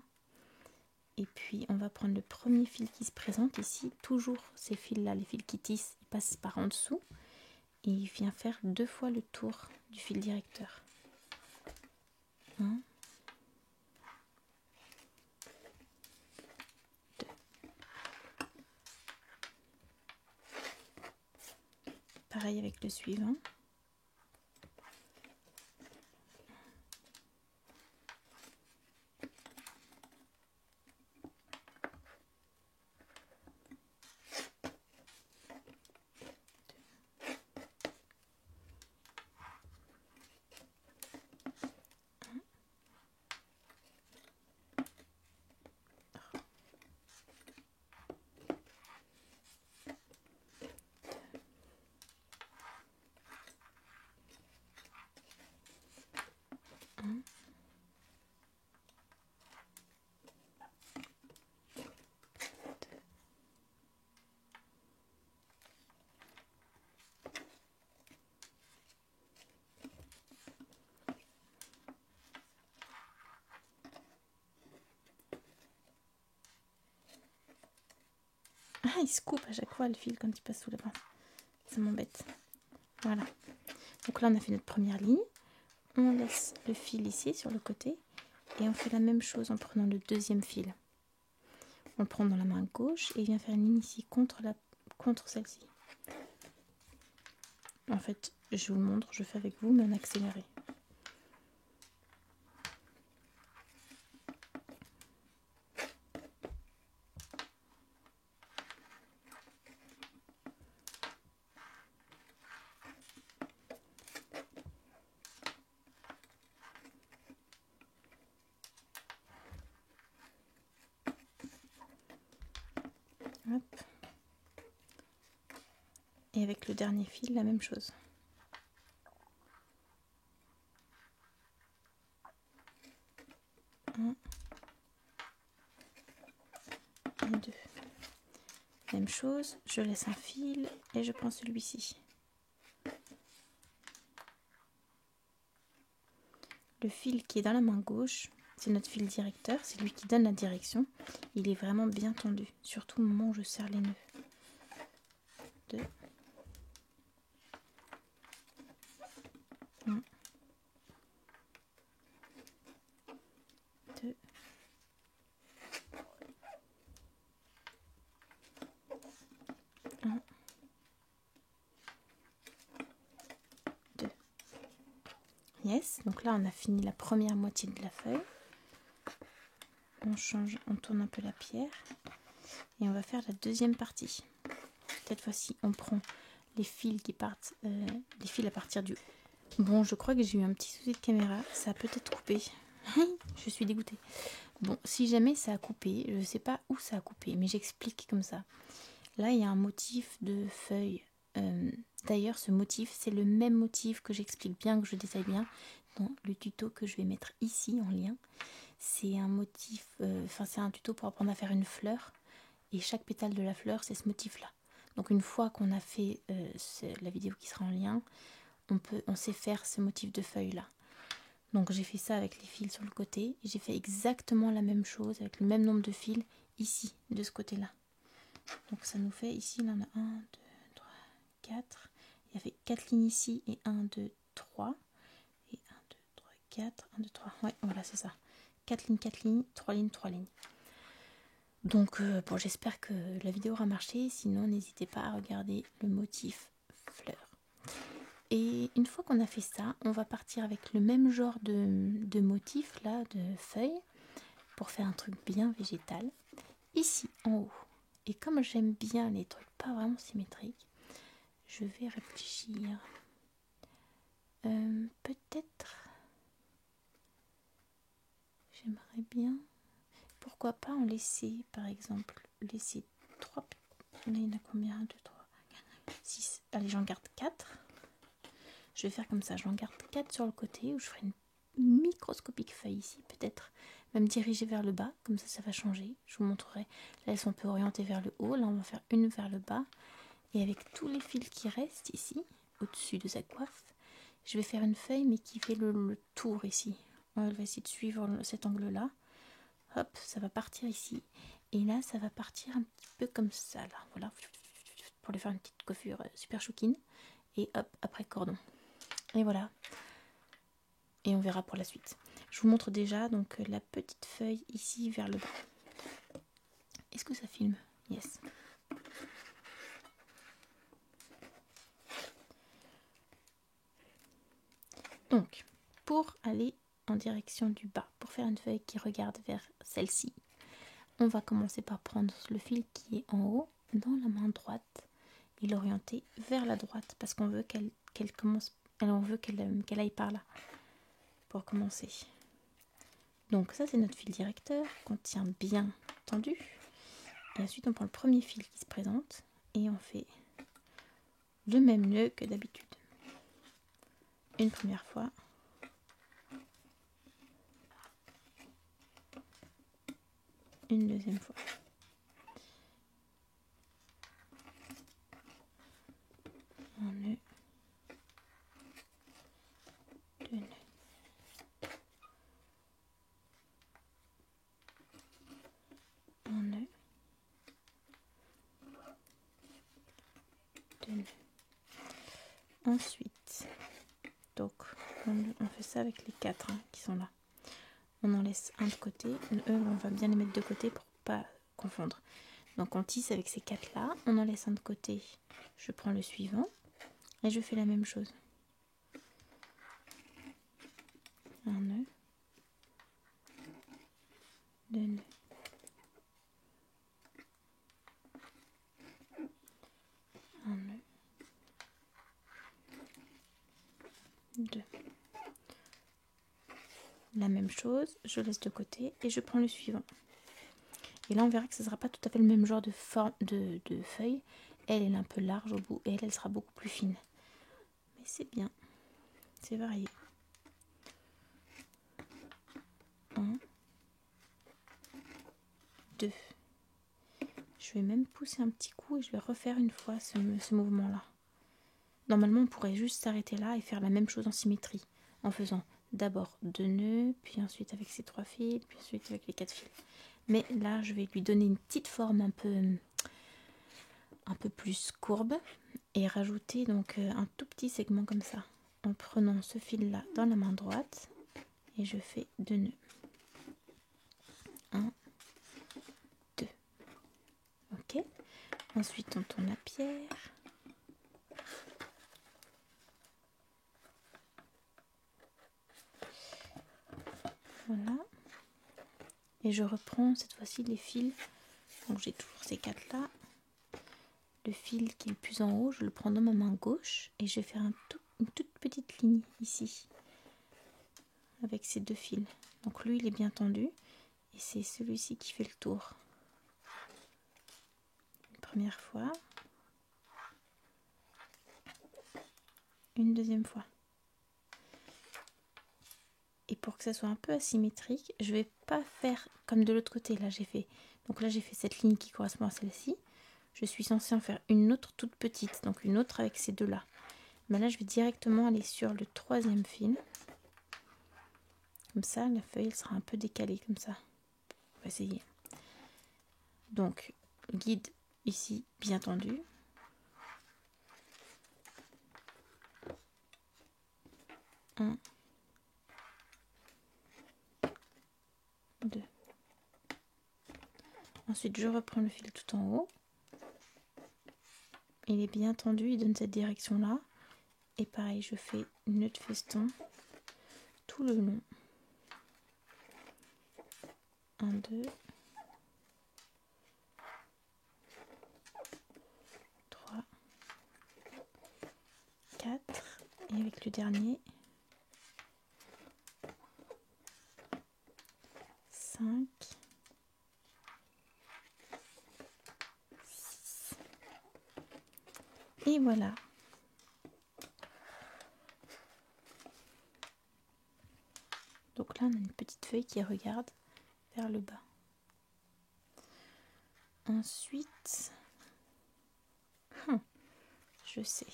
Et puis on va prendre le premier fil qui se présente ici, toujours ces fils-là, les fils qui tissent, ils passent par en dessous. Et il vient faire 2 fois le tour du fil directeur. 1, 2. Pareil avec le suivant. Ah, il se coupe à chaque fois le fil quand il passe sous la pince. Ça m'embête. Voilà. Donc là, on a fait notre première ligne. On laisse le fil ici sur le côté. Et on fait la même chose en prenant le deuxième fil. On le prend dans la main gauche et il vient faire une ligne ici contre celle-ci. En fait, je vous le montre, je fais avec vous, mais en accéléré. Hop. Et avec le dernier fil, la même chose. Un et deux. Même chose, je laisse un fil et je prends celui-ci. Le fil qui est dans la main gauche, c'est notre fil directeur, c'est lui qui donne la direction. Il est vraiment bien tendu, surtout au moment où je serre les nœuds. 2, 1, 2, 1, 2. Yes, donc là on a fini la première moitié de la feuille. On change, on tourne un peu la pierre et on va faire la deuxième partie. Cette fois-ci, on prend les fils qui partent, les fils à partir du haut. Bon, je crois que j'ai eu un petit souci de caméra, ça a peut-être coupé. Je suis dégoûtée. Bon, si jamais ça a coupé, je ne sais pas où ça a coupé, mais j'explique comme ça. Là, il y a un motif de feuille. D'ailleurs, ce motif, c'est le même motif que j'explique bien, que je détaille bien dans le tuto que je vais mettre ici en lien. C'est un motif, c'est un tuto pour apprendre à faire une fleur. Et chaque pétale de la fleur, c'est ce motif-là. Donc une fois qu'on a fait la vidéo qui sera en lien, on sait faire ce motif de feuille-là. Donc j'ai fait ça avec les fils sur le côté. J'ai fait exactement la même chose avec le même nombre de fils ici, de ce côté-là. Donc ça nous fait ici, là on a 1, 2, 3, 4. Il y avait 4 lignes ici et 1, 2, 3. Et 1, 2, 3, 4, 1, 2, 3. Ouais, voilà, c'est ça. 4 lignes, 3 lignes, 3 lignes. Donc bon, j'espère que la vidéo aura marché. Sinon, n'hésitez pas à regarder le motif fleur. Et une fois qu'on a fait ça, on va partir avec le même genre de motif là, de feuilles, pour faire un truc bien végétal. Ici, en haut. Et comme j'aime bien les trucs pas vraiment symétriques, je vais réfléchir. Peut-être, j'aimerais bien, pourquoi pas en laisser, par exemple, laisser 3. Là, il y en a combien? 1, 2, 3, 4, 6. Allez, j'en garde 4. Je vais faire comme ça, j'en garde 4 sur le côté, où je ferai une microscopique feuille ici, peut-être même dirigée vers le bas, comme ça va changer. Je vous montrerai. Là, elles sont un peu orientées vers le haut, là on va faire une vers le bas. Et avec tous les fils qui restent ici, au-dessus de sa coiffe, je vais faire une feuille, mais qui fait le tour ici. On va essayer de suivre cet angle-là. Hop, ça va partir ici. Et là, ça va partir un petit peu comme ça, là. Voilà, pour lui faire une petite coiffure super chouquine. Et hop, après cordon. Et voilà. Et on verra pour la suite. Je vous montre déjà donc la petite feuille ici vers le bas. Est-ce que ça filme? Yes. Donc, pour aller en direction du bas, pour faire une feuille qui regarde vers celle-ci, on va commencer par prendre le fil qui est en haut dans la main droite et l'orienter vers la droite parce qu'on veut qu'elle commence, on veut qu'elle aille par là pour commencer. Donc ça c'est notre fil directeur qu'on tient bien tendu. Et ensuite on prend le premier fil qui se présente et on fait le même nœud que d'habitude. Une première fois. Une deuxième fois. Un nœud. Deux nœuds. Un nœud. Ensuite, donc on fait ça avec les 4 qui sont là. On en laisse un de côté. Eux, on va bien les mettre de côté pour pas confondre. Donc on tisse avec ces 4 là. On en laisse un de côté. Je prends le suivant. Et je fais la même chose. Un nœud. 2 nœuds. Un nœud. 2. La même chose, je laisse de côté et je prends le suivant. Et là on verra que ce ne sera pas tout à fait le même genre de forme de feuille. Elle est un peu large au bout et elle sera beaucoup plus fine. Mais c'est bien, c'est varié. 1, 2. Je vais même pousser un petit coup et je vais refaire une fois ce mouvement là. Normalement on pourrait juste s'arrêter là et faire la même chose en symétrie, en faisant d'abord 2 nœuds, puis ensuite avec ces 3 fils, puis ensuite avec les 4 fils. Mais là je vais lui donner une petite forme un peu plus courbe et rajouter donc un tout petit segment comme ça, en prenant ce fil là dans la main droite et je fais 2 nœuds. 1, 2. Ok. Ensuite on tourne la pierre. Voilà. Et je reprends cette fois-ci les fils. Donc j'ai toujours ces 4 là. Le fil qui est le plus en haut, je le prends dans ma main gauche et je vais faire une toute petite ligne ici avec ces 2 fils. Donc lui il est bien tendu et c'est celui-ci qui fait le tour. Une première fois, une deuxième fois. Et pour que ça soit un peu asymétrique, je vais pas faire comme de l'autre côté. Là j'ai fait cette ligne qui correspond à celle-ci. Je suis censée en faire une autre toute petite, donc une autre avec ces 2 là. Mais là je vais directement aller sur le 3e fil. Comme ça la feuille elle sera un peu décalée comme ça. On va essayer. Donc guide ici bien tendu. 1, 2. Ensuite je reprends le fil tout en haut. Il est bien tendu, il donne cette direction là. Et pareil, je fais une nœud de feston tout le long. 1, 2, 3, 4. Et avec le dernier, 5, 6. Et voilà. Donc là, on a une petite feuille qui regarde vers le bas. Ensuite, je sais.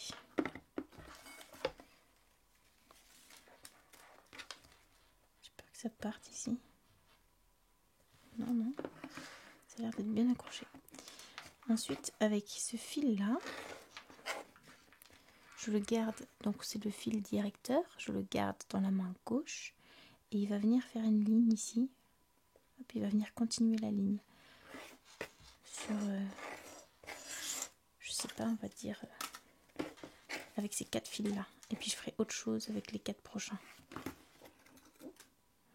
J'espère que ça parte ici. Non. Ça a l'air d'être bien accroché. Ensuite, avec ce fil-là, je le garde, donc c'est le fil directeur, je le garde dans la main gauche et il va venir faire une ligne ici. Hop, il va venir continuer la ligne sur, je sais pas, on va dire avec ces 4 fils là. Et puis je ferai autre chose avec les 4 prochains.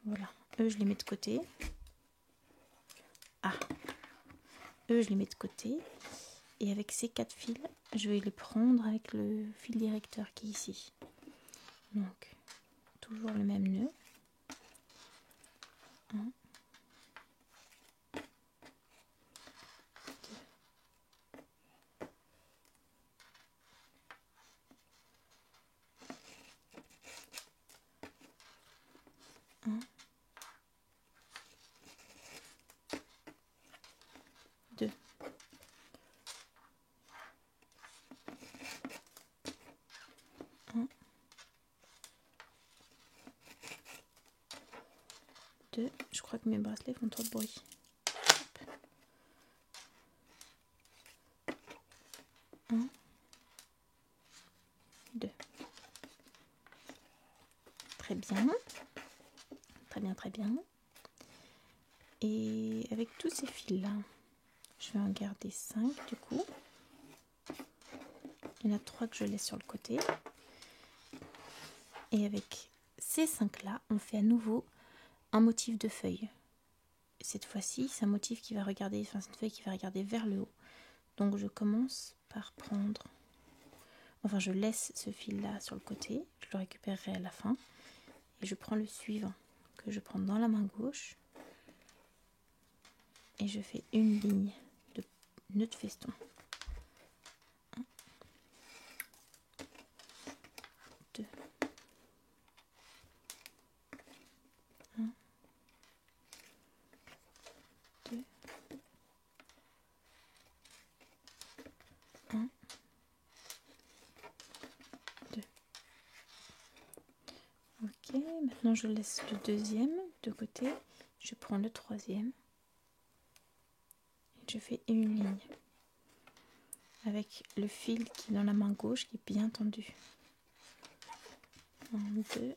Voilà, eux je les mets de côté. Eux je les mets de côté. Et avec ces 4 fils, je vais les prendre avec le fil directeur qui est ici. Donc, toujours le même nœud. 1, 2, 1, 2. 1, 2. Je crois que mes bracelets font trop de bruit. 1, 2. Très bien, très bien. Et avec tous ces fils-là, je vais en garder 5 du coup. Il y en a 3 que je laisse sur le côté. Et avec ces 5-là, on fait à nouveau un motif de feuille. Cette fois-ci, c'est un motif qui va regarder, enfin c'est une feuille qui va regarder vers le haut. Donc je commence par prendre, enfin je laisse ce fil-là sur le côté, je le récupérerai à la fin. Et je prends le suivant que je prends dans la main gauche. Et je fais une ligne de nœud de feston. 1, 2, 1, 2, 1, 2. Ok, maintenant je laisse le deuxième de côté. Je prends le troisième. Et je fais une ligne. Avec le fil qui est dans la main gauche qui est bien tendu. 1, 2.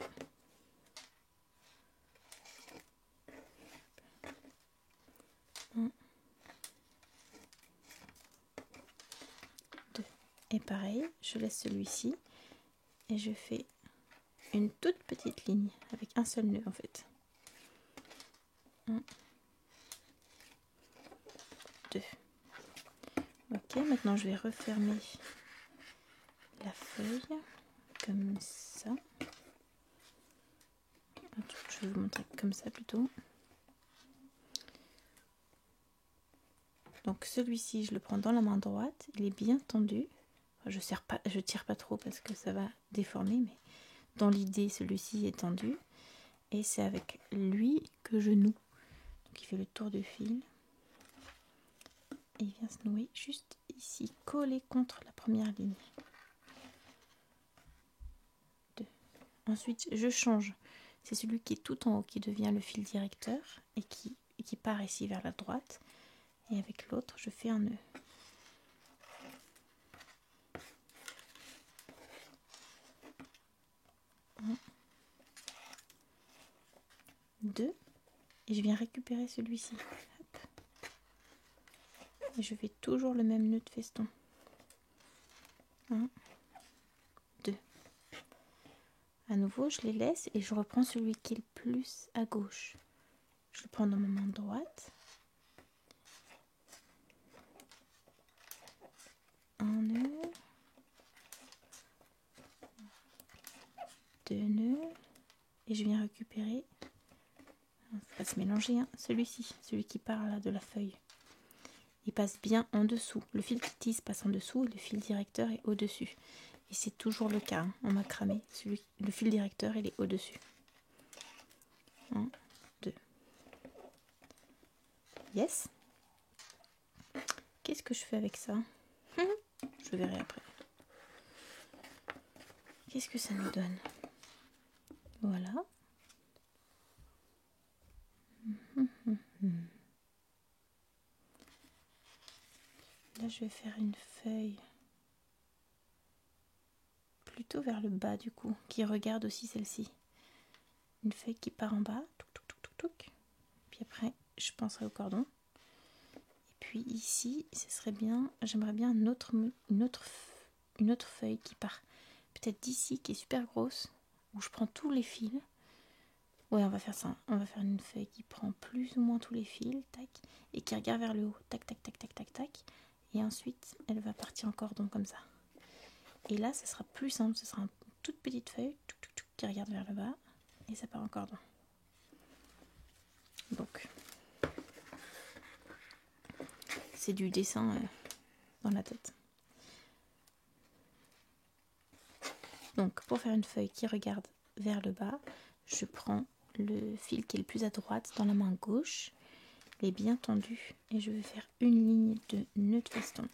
1, 2. Et pareil, je laisse celui-ci et je fais une toute petite ligne avec un seul nœud en fait. 1, 2. Ok, maintenant je vais refermer la feuille comme ça. Je vais vous montrer comme ça plutôt. Donc celui-ci, je le prends dans la main droite, il est bien tendu. Enfin, je tire pas trop parce que ça va déformer, mais dans l'idée, celui-ci est tendu. Et c'est avec lui que je noue. Donc il fait le tour du fil. Et il vient se nouer juste ici, collé contre la première ligne. 2. Ensuite, je change. C'est celui qui est tout en haut qui devient le fil directeur et qui part ici vers la droite. Et avec l'autre, je fais un nœud. 1, 2. Et je viens récupérer celui-ci. Et je fais toujours le même nœud de feston. 1, 2. À nouveau, je les laisse et je reprends celui qui est le plus à gauche. Je le prends dans ma main droite. Un nœud. 2 nœuds. Et je viens récupérer, il ne faut pas se mélanger, hein, celui-ci, celui qui part là de la feuille. Il passe bien en dessous. Le fil qui tisse passe en dessous et le fil directeur est au-dessus. Et c'est toujours le cas, hein, en macramé. Le fil directeur, il est au-dessus. 1, 2. Yes. Qu'est-ce que je fais avec ça? Je verrai après. Qu'est-ce que ça nous donne? Voilà. Là, je vais faire une feuille plutôt vers le bas du coup, qui regarde aussi celle-ci. Une feuille qui part en bas, touc, touc, touc, touc, touc. Puis après, je penserai au cordon. Et puis ici, ce serait bien, j'aimerais bien une autre feuille qui part peut-être d'ici, qui est super grosse, où je prends tous les fils. Ouais, on va faire ça. On va faire une feuille qui prend plus ou moins tous les fils, tac, et qui regarde vers le haut, tac, tac, tac, tac, tac, tac. Et ensuite, elle va partir en cordon comme ça. Et là, ce sera plus simple. Ce sera une toute petite feuille touc, touc, touc, qui regarde vers le bas, et ça part en cordon. Donc, c'est du dessin dans la tête. Donc, pour faire une feuille qui regarde vers le bas, je prends le fil qui est le plus à droite dans la main gauche, il est bien tendu, et je vais faire une ligne de nœud de feston.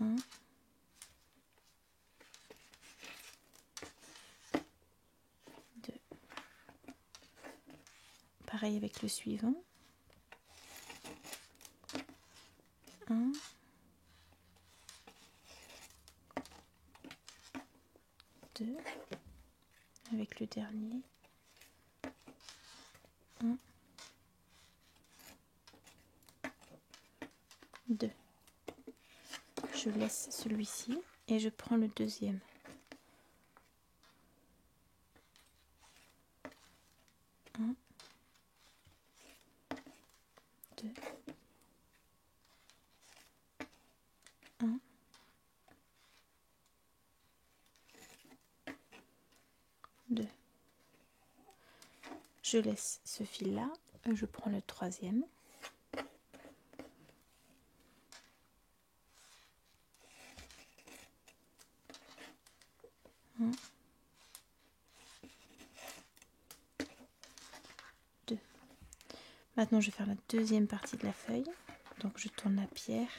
1, 2. Pareil avec le suivant. 1, 2, avec le dernier, 1, 2. Je laisse celui-ci et je prends le deuxième. 1, 2, 1, 2. Je laisse ce fil là, je prends le troisième. 1, 2. Maintenant je vais faire la deuxième partie de la feuille. Donc je tourne la pierre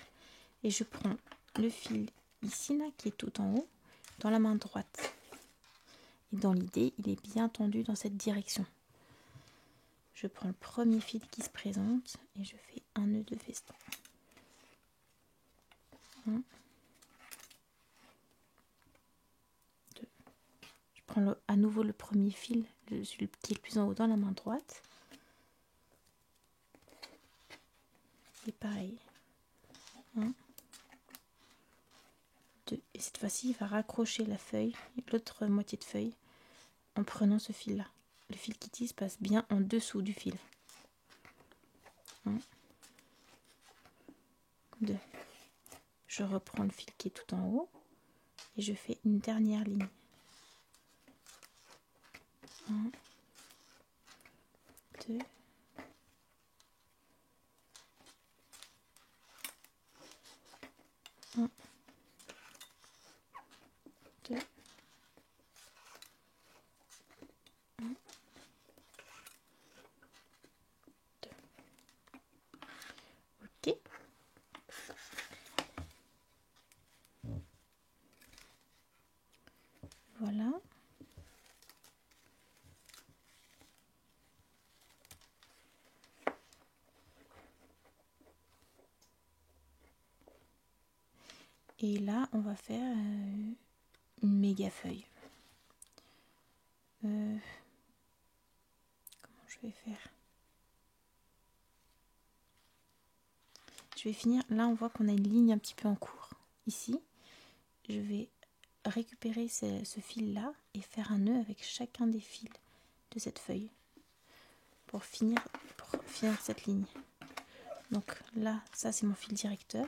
et je prends le fil ici là qui est tout en haut dans la main droite. Et dans l'idée, il est bien tendu dans cette direction. Je prends le premier fil qui se présente et je fais un nœud de feston. 1, 2. Je prends à nouveau le premier fil, celui qui est le plus en haut dans la main droite. Et pareil. 1, 2. Et cette fois-ci, il va raccrocher la feuille, l'autre moitié de feuille, en prenant ce fil-là. Le fil qui tisse passe bien en dessous du fil. 1, 2. Je reprends le fil qui est tout en haut et je fais une dernière ligne. 1, 2, 1, 2, 1, 2. Ok. Voilà. Et là, on va faire une méga feuille. Comment je vais faire? Je vais finir. Là, on voit qu'on a une ligne un petit peu en cours. Ici, je vais récupérer ce fil-là et faire un nœud avec chacun des fils de cette feuille pour finir cette ligne. Donc là, ça c'est mon fil directeur.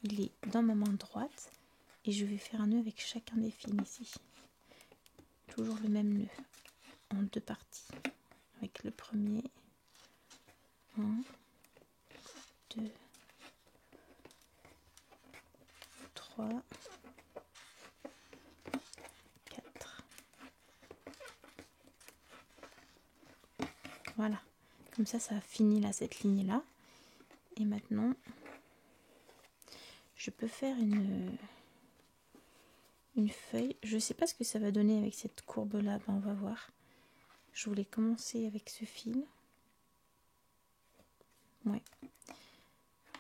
Il est dans ma main droite et je vais faire un nœud avec chacun des fils ici. Toujours le même nœud en deux parties. Avec le premier, 1, 2, 3, 4. Voilà, comme ça a fini là cette ligne là. Et maintenant, je peux faire une feuille. Je ne sais pas ce que ça va donner avec cette courbe là, on va voir. Je voulais commencer avec ce fil. Ouais.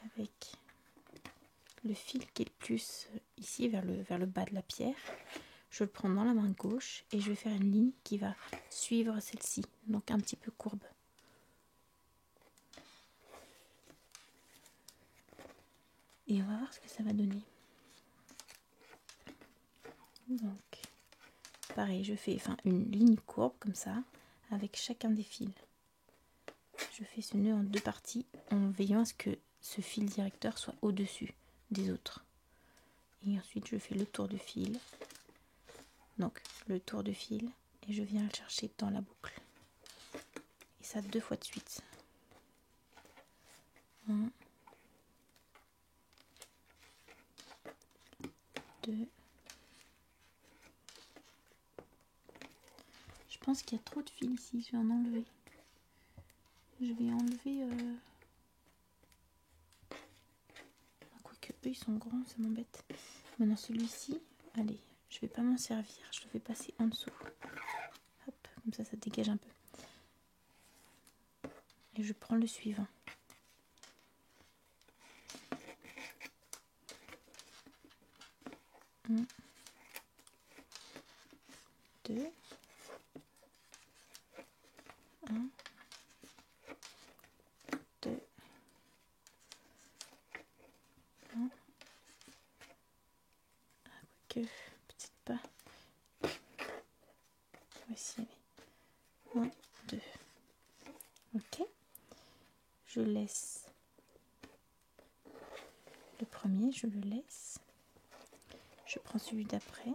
Avec le fil qui est le plus ici vers le bas de la pierre. Je le prends dans la main gauche et je vais faire une ligne qui va suivre celle-ci, donc un petit peu courbe. Et on va voir ce que ça va donner. Donc, pareil, je fais une ligne courbe comme ça, avec chacun des fils. Je fais ce nœud en deux parties en veillant à ce que ce fil directeur soit au-dessus des autres. Et ensuite, je fais le tour du fil. Donc, le tour du fil et je viens le chercher dans la boucle. Et ça 2 fois de suite. 1, 2. Je pense qu'il y a trop de fils ici, je vais en enlever. Je vais enlever... Quoique eux ils sont grands, ça m'embête. Maintenant celui-ci, allez, je vais pas m'en servir, je le fais passer en dessous. Hop, comme ça dégage un peu. Et je prends le suivant. 2, 1, 2, 1, que petite pas, voici, allez, 1, 2, ok, je laisse le premier, je le laisse, je prends celui d'après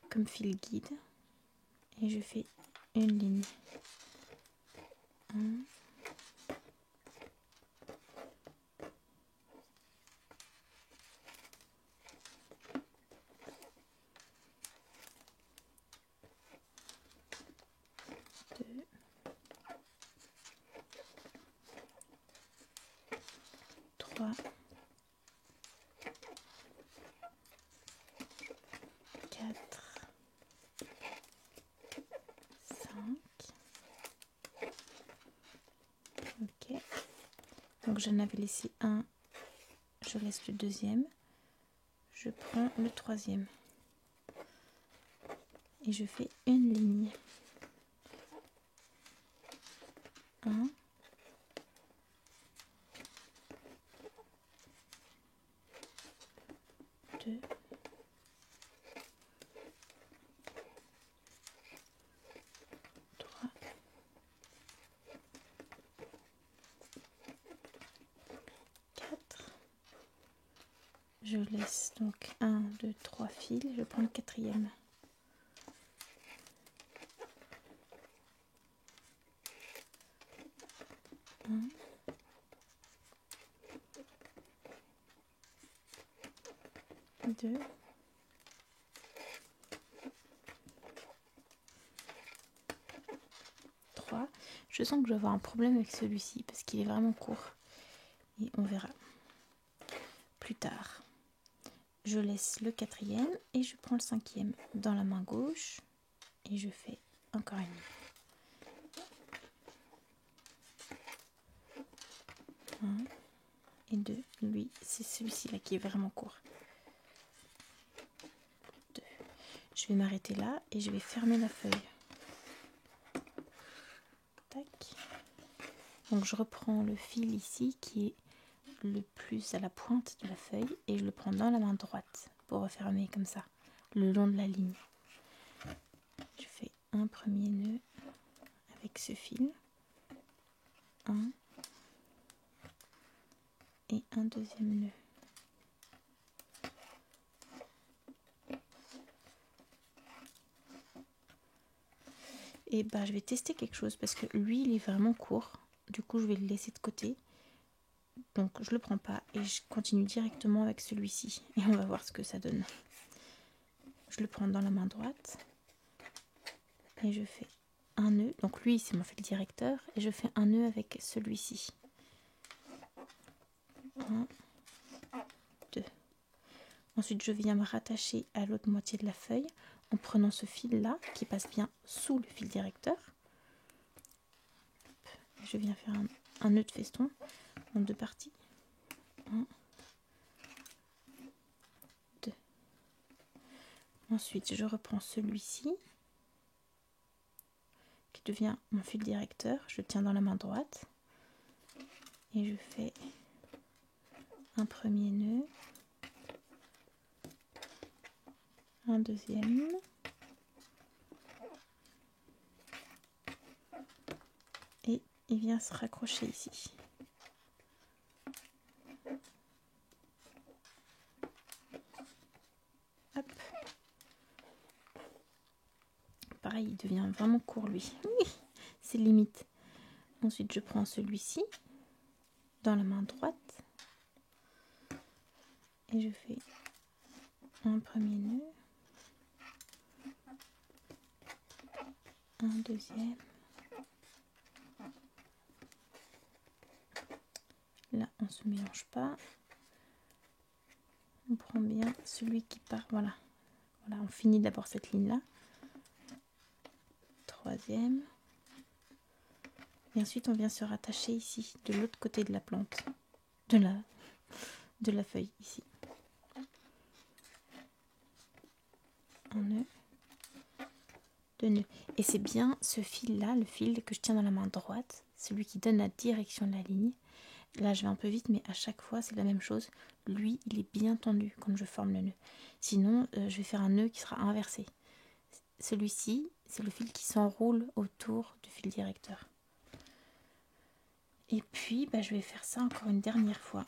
comme fil guide et je fais une ligne, 1, 2, 3, 4, 5, ok, donc j'en avais laissé un, je laisse le deuxième, je prends le troisième et je fais une ligne, 1, 2, 3, 4, je laisse donc 1, 2, 3 fils, je prends le quatrième, 1, 2, 3. Je sens que je vais avoir un problème avec celui-ci parce qu'il est vraiment court. Et on verra plus tard. Je laisse le quatrième et je prends le cinquième dans la main gauche et je fais encore une. 1 et 2. Lui, c'est celui-ci là qui est vraiment court. 2. Je vais m'arrêter là et je vais fermer la feuille. Tac. Donc je reprends le fil ici qui est le plus à la pointe de la feuille et je le prends dans la main droite pour refermer comme ça le long de la ligne. Je fais un premier nœud avec ce fil, 1 et un deuxième nœud. Et bah je vais tester quelque chose parce que lui il est vraiment court, du coup je vais le laisser de côté, donc je le prends pas et je continue directement avec celui-ci et on va voir ce que ça donne. Je le prends dans la main droite et je fais un nœud, donc lui c'est mon fil directeur et je fais un nœud avec celui-ci, 1, 2. Ensuite je viens me rattacher à l'autre moitié de la feuille en prenant ce fil là qui passe bien sous le fil directeur. Je viens faire un nœud de feston en deux parties, 1, 2. Ensuite je reprends celui-ci qui devient mon fil directeur, je le tiens dans la main droite et je fais un premier nœud, un deuxième, et il vient se raccrocher ici. Hop. Pareil, il devient vraiment court lui. Oui, c'est limite. Ensuite, je prends celui-ci dans la main droite et je fais un premier nœud, un deuxième. Là, on se mélange pas. On prend bien celui qui part. Voilà. Voilà, on finit d'abord cette ligne-là. Troisième. Et ensuite, on vient se rattacher ici, de l'autre côté de la plante, de la feuille, ici. Un nœud. de nœuds. Et c'est bien ce fil là, le fil que je tiens dans la main droite, celui qui donne la direction de la ligne. Là je vais un peu vite, mais à chaque fois c'est la même chose. Lui il est bien tendu quand je forme le nœud. Sinon je vais faire un nœud qui sera inversé. Celui-ci c'est le fil qui s'enroule autour du fil directeur. Et puis je vais faire ça encore une dernière fois,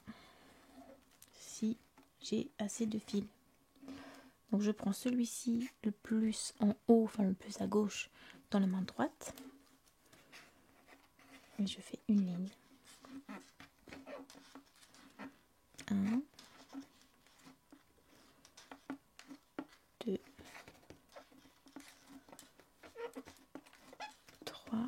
si j'ai assez de fil. Donc je prends celui-ci le plus en haut, enfin le plus à gauche dans la main droite. Et je fais une ligne. 1, 2, 3,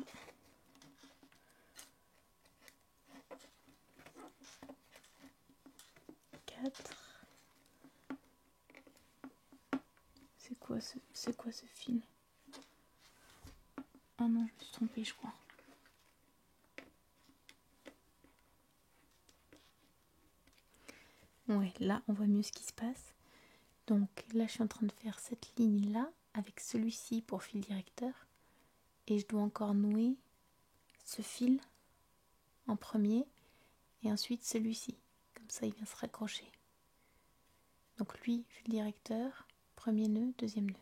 4. C'est quoi ce fil? Ah non, je me suis trompée, je crois. Ouais, là, on voit mieux ce qui se passe. Donc là, je suis en train de faire cette ligne-là avec celui-ci pour fil directeur. Et je dois encore nouer ce fil en premier et ensuite celui-ci. Comme ça, il vient se raccrocher. Donc lui, fil directeur, premier nœud, deuxième nœud.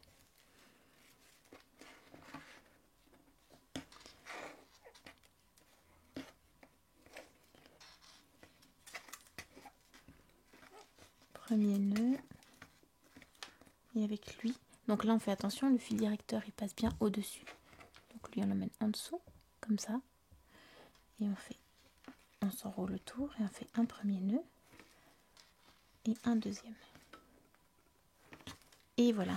Premier nœud. Et avec lui, donc là on fait attention, le fil directeur il passe bien au-dessus. Donc lui on l'emmène en dessous, comme ça. Et on s'enroule autour et on fait un premier nœud et un deuxième. Et voilà.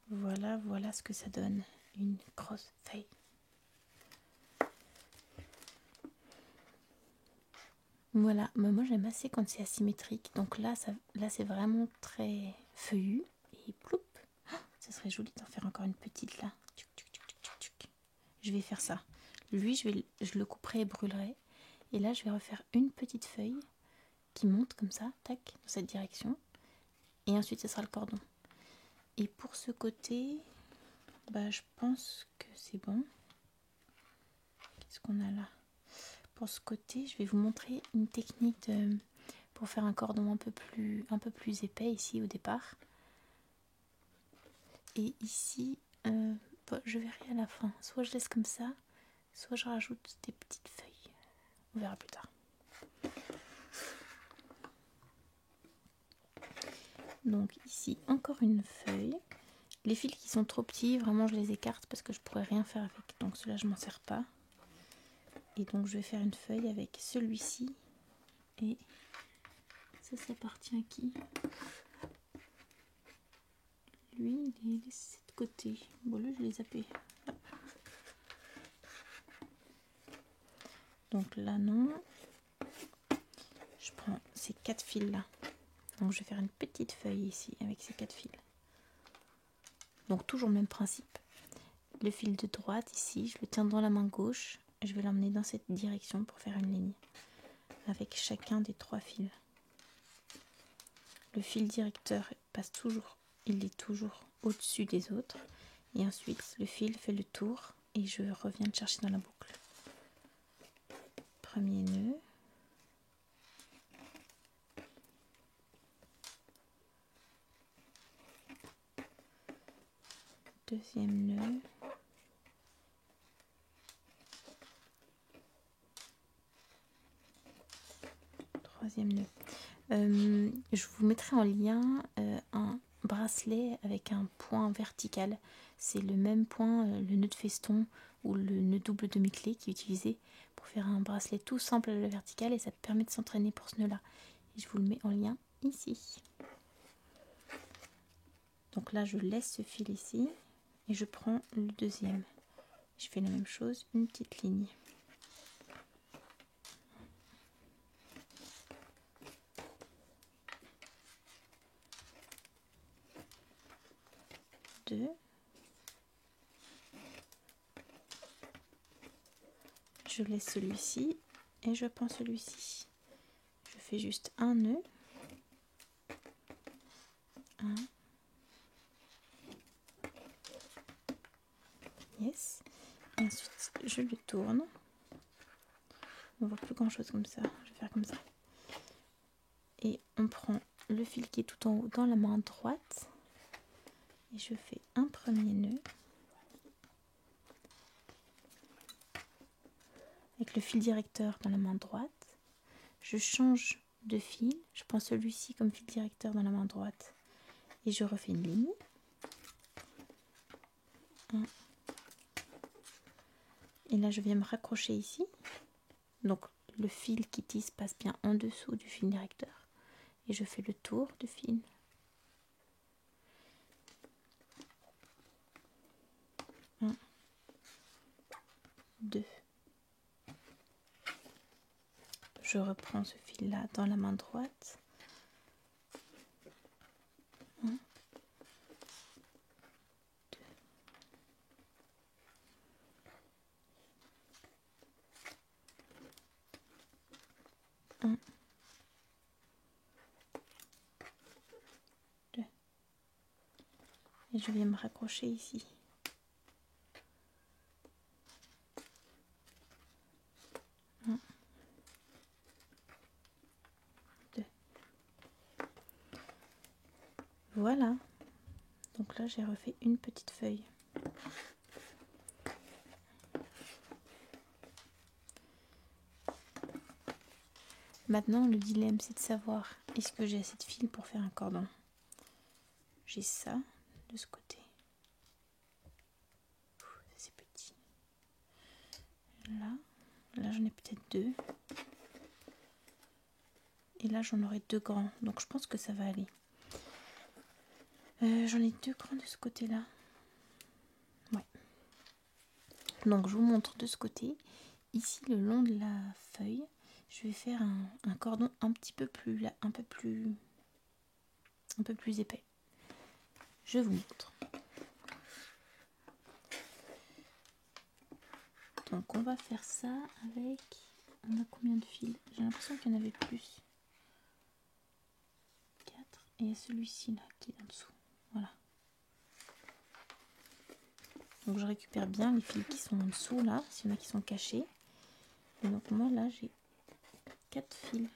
Voilà ce que ça donne, une grosse feuille. Voilà, moi j'aime assez quand c'est asymétrique. Donc là c'est vraiment très feuillu. Et ploup, ça serait joli d'en faire encore une petite là. Je vais faire ça. Lui, je le couperai et brûlerai. Et là, je vais refaire une petite feuille qui monte comme ça, tac, dans cette direction. Et ensuite, ce sera le cordon. Et pour ce côté, je pense que c'est bon. Qu'est-ce qu'on a là? Pour ce côté, je vais vous montrer une technique pour faire un cordon un peu plus épais ici au départ. Et ici, je verrai à la fin. Soit je laisse comme ça, soit je rajoute des petites feuilles. On verra plus tard. Donc ici, encore une feuille. Les fils qui sont trop petits, vraiment je les écarte parce que je pourrais rien faire avec. Donc cela je m'en sers pas. Et donc je vais faire une feuille avec celui-ci. Et ça appartient à qui? Lui, il est laissé de côté. Bon, là je l'ai zappé. Donc là non. Je prends ces 4 fils là. Donc je vais faire une petite feuille ici avec ces 4 fils. Donc toujours le même principe. Le fil de droite ici, je le tiens dans la main gauche. Je vais l'emmener dans cette direction pour faire une ligne avec chacun des 3 fils. Le fil directeur passe toujours, il est toujours au-dessus des autres. Et ensuite, le fil fait le tour et je reviens le chercher dans la boucle. Premier nœud. Deuxième nœud. Troisième nœud. Je vous mettrai en lien un bracelet avec un point vertical. C'est le même point, le nœud de feston ou le nœud double demi-clé qui est utilisé pour faire un bracelet tout simple à la verticale et ça te permet de s'entraîner pour ce nœud là. Et je vous le mets en lien ici. Donc là je laisse ce fil ici et je prends le deuxième. Je fais la même chose, une petite ligne. Deux. Je laisse celui-ci et je prends celui-ci. Je fais juste un nœud. 1, Yes. Et ensuite, je le tourne. On voit plus grand chose comme ça. Je vais faire comme ça. Et on prend le fil qui est tout en haut dans la main droite. Et je fais un premier nœud. Avec le fil directeur dans la main droite. Je change de fil. Je prends celui-ci comme fil directeur dans la main droite. Et je refais une ligne. 1. Et là, je viens me raccrocher ici. Donc, le fil qui tisse passe bien en dessous du fil directeur. Et je fais le tour du fil. 1, 2. Je reprends ce fil-là dans la main droite. 1, 2. 1, 2. Et je viens me raccrocher ici. 1, 2. Voilà. Donc là, j'ai refait une petite feuille. Maintenant, le dilemme, c'est de savoir est-ce que j'ai assez de fil pour faire un cordon. J'ai ça de ce côté. C'est petit. Là j'en ai peut-être 2. Et là, j'en aurai 2 grands. Donc, je pense que ça va aller. J'en ai 2 grands de ce côté-là. Ouais. Donc, je vous montre de ce côté. Ici, le long de la feuille, je vais faire un cordon un petit peu plus, là, un peu plus épais. Je vous montre. Donc, on va faire ça avec... On a combien de fils? J'ai l'impression qu'il y en avait plus. 4. Et il y a celui-ci là qui est en dessous. Voilà. Donc, je récupère bien les fils qui sont en dessous là, s'il y en a qui sont cachés. Et donc, moi là, j'ai 4 fils.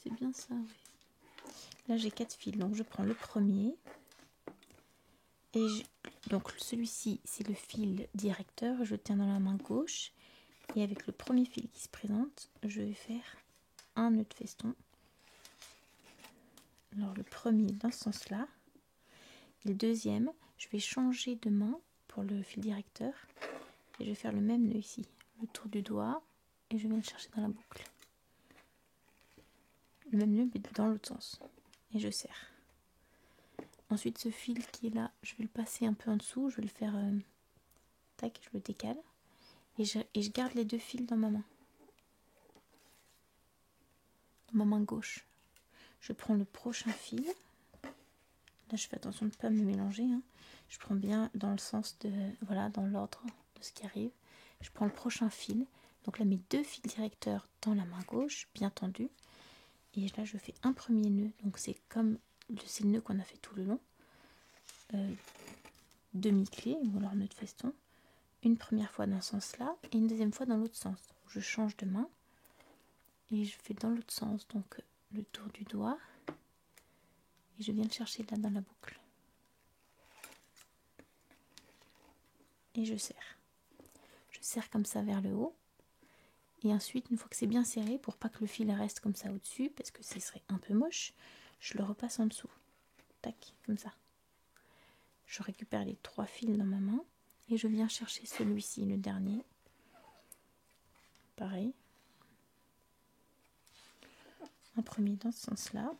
C'est bien ça, oui. Là, j'ai 4 fils. Donc, je prends le premier. Et donc, celui-ci, c'est le fil directeur. Je le tiens dans la main gauche. Et avec le premier fil qui se présente, je vais faire un nœud de feston. Alors, le premier dans ce sens-là. Et le deuxième, je vais changer de main pour le fil directeur. Et je vais faire le même nœud ici. Le tour du doigt. Et je viens le chercher dans la boucle. Le même nœud, mais dans l'autre sens. Et je serre. Ensuite, ce fil qui est là, je vais le passer un peu en dessous. Je vais le faire... tac, je le décale. Et je garde les 2 fils dans ma main. Dans ma main gauche. Je prends le prochain fil. Là, je fais attention de ne pas me mélanger. Hein. Je prends bien dans le sens de... Voilà, dans l'ordre de ce qui arrive. Je prends le prochain fil. Donc là, mes 2 fils directeurs dans la main gauche, bien tendus. Et là, je fais un premier nœud. Donc c'est comme... C'est le nœud qu'on a fait tout le long. Demi-clé, ou alors nœud de feston. Une première fois dans ce sens-là et une deuxième fois dans l'autre sens. Je change de main et je fais dans l'autre sens, donc le tour du doigt et je viens le chercher là dans la boucle. Et je serre. Je serre comme ça vers le haut et ensuite, une fois que c'est bien serré, pour pas que le fil reste comme ça au-dessus, parce que ce serait un peu moche, je le repasse en dessous. Tac, comme ça. Je récupère les 3 fils dans ma main. Et je viens chercher celui-ci, le dernier. Pareil. Un premier dans ce sens-là.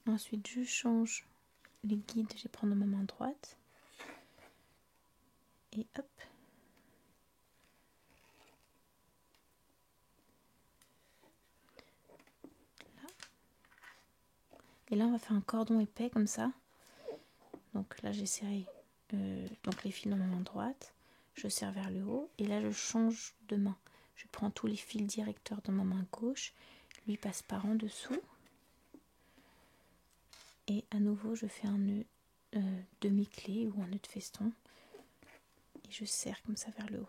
Ensuite, je change les guides. Je vais prendre ma main droite. Et hop. Là. Et là, on va faire un cordon épais comme ça. Donc là, j'ai serré donc les fils dans ma main droite. Je serre vers le haut. Et là, je change de main. Je prends tous les fils directeurs dans ma main gauche. Lui passe par en dessous. Et à nouveau je fais un nœud demi-clé ou un nœud de feston et je serre comme ça vers le haut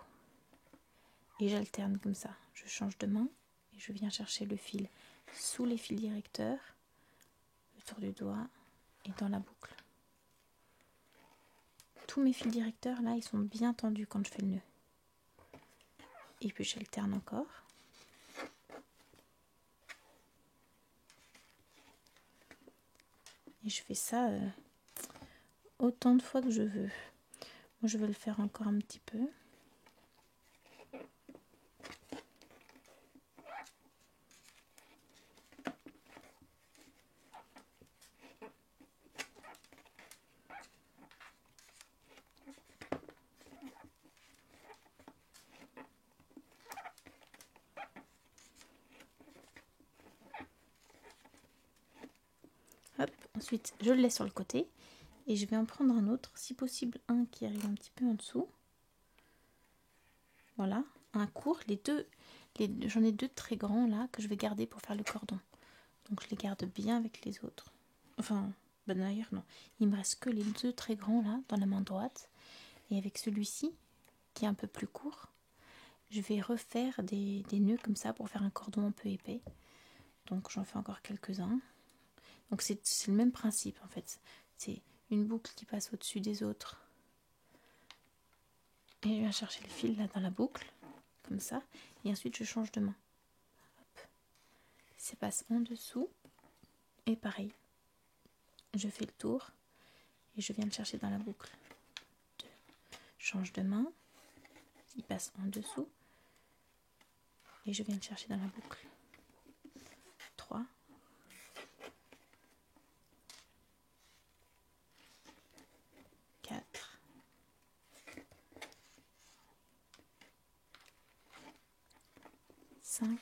et j'alterne comme ça, je change de main et je viens chercher le fil sous les fils directeurs, autour du doigt et dans la boucle. Tous mes fils directeurs là ils sont bien tendus quand je fais le nœud et puis j'alterne encore. Et je fais ça autant de fois que je veux. Moi je vais le faire encore un petit peu. Hop, ensuite je le laisse sur le côté et je vais en prendre un autre, si possible un qui arrive un petit peu en dessous. Voilà, un court, j'en ai deux très grands là que je vais garder pour faire le cordon. Donc je les garde bien avec les autres. Enfin, ben d'ailleurs non, il me reste que les deux très grands là dans la main droite. Et avec celui-ci, qui est un peu plus court, je vais refaire des nœuds comme ça pour faire un cordon un peu épais. Donc j'en fais encore quelques-uns. Donc c'est le même principe en fait. C'est une boucle qui passe au-dessus des autres. Et je viens chercher le fil là dans la boucle, comme ça. Et ensuite je change de main. Hop. Ça passe en dessous. Et pareil. Je fais le tour. Et je viens le chercher dans la boucle. Je change de main. Il passe en dessous. Et je viens le chercher dans la boucle. 3. 4. 5.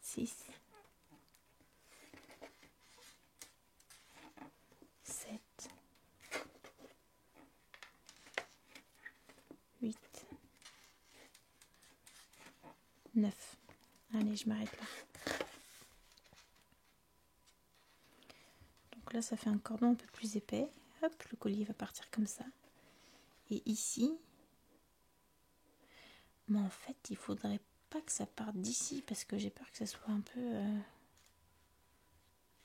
6. 7. 8. 9. Allez, je m'arrête là. Donc là, ça fait un cordon un peu plus épais. Hop, le collier va partir comme ça. Et ici, mais en fait, il faudrait pas que ça parte d'ici parce que j'ai peur que ça soit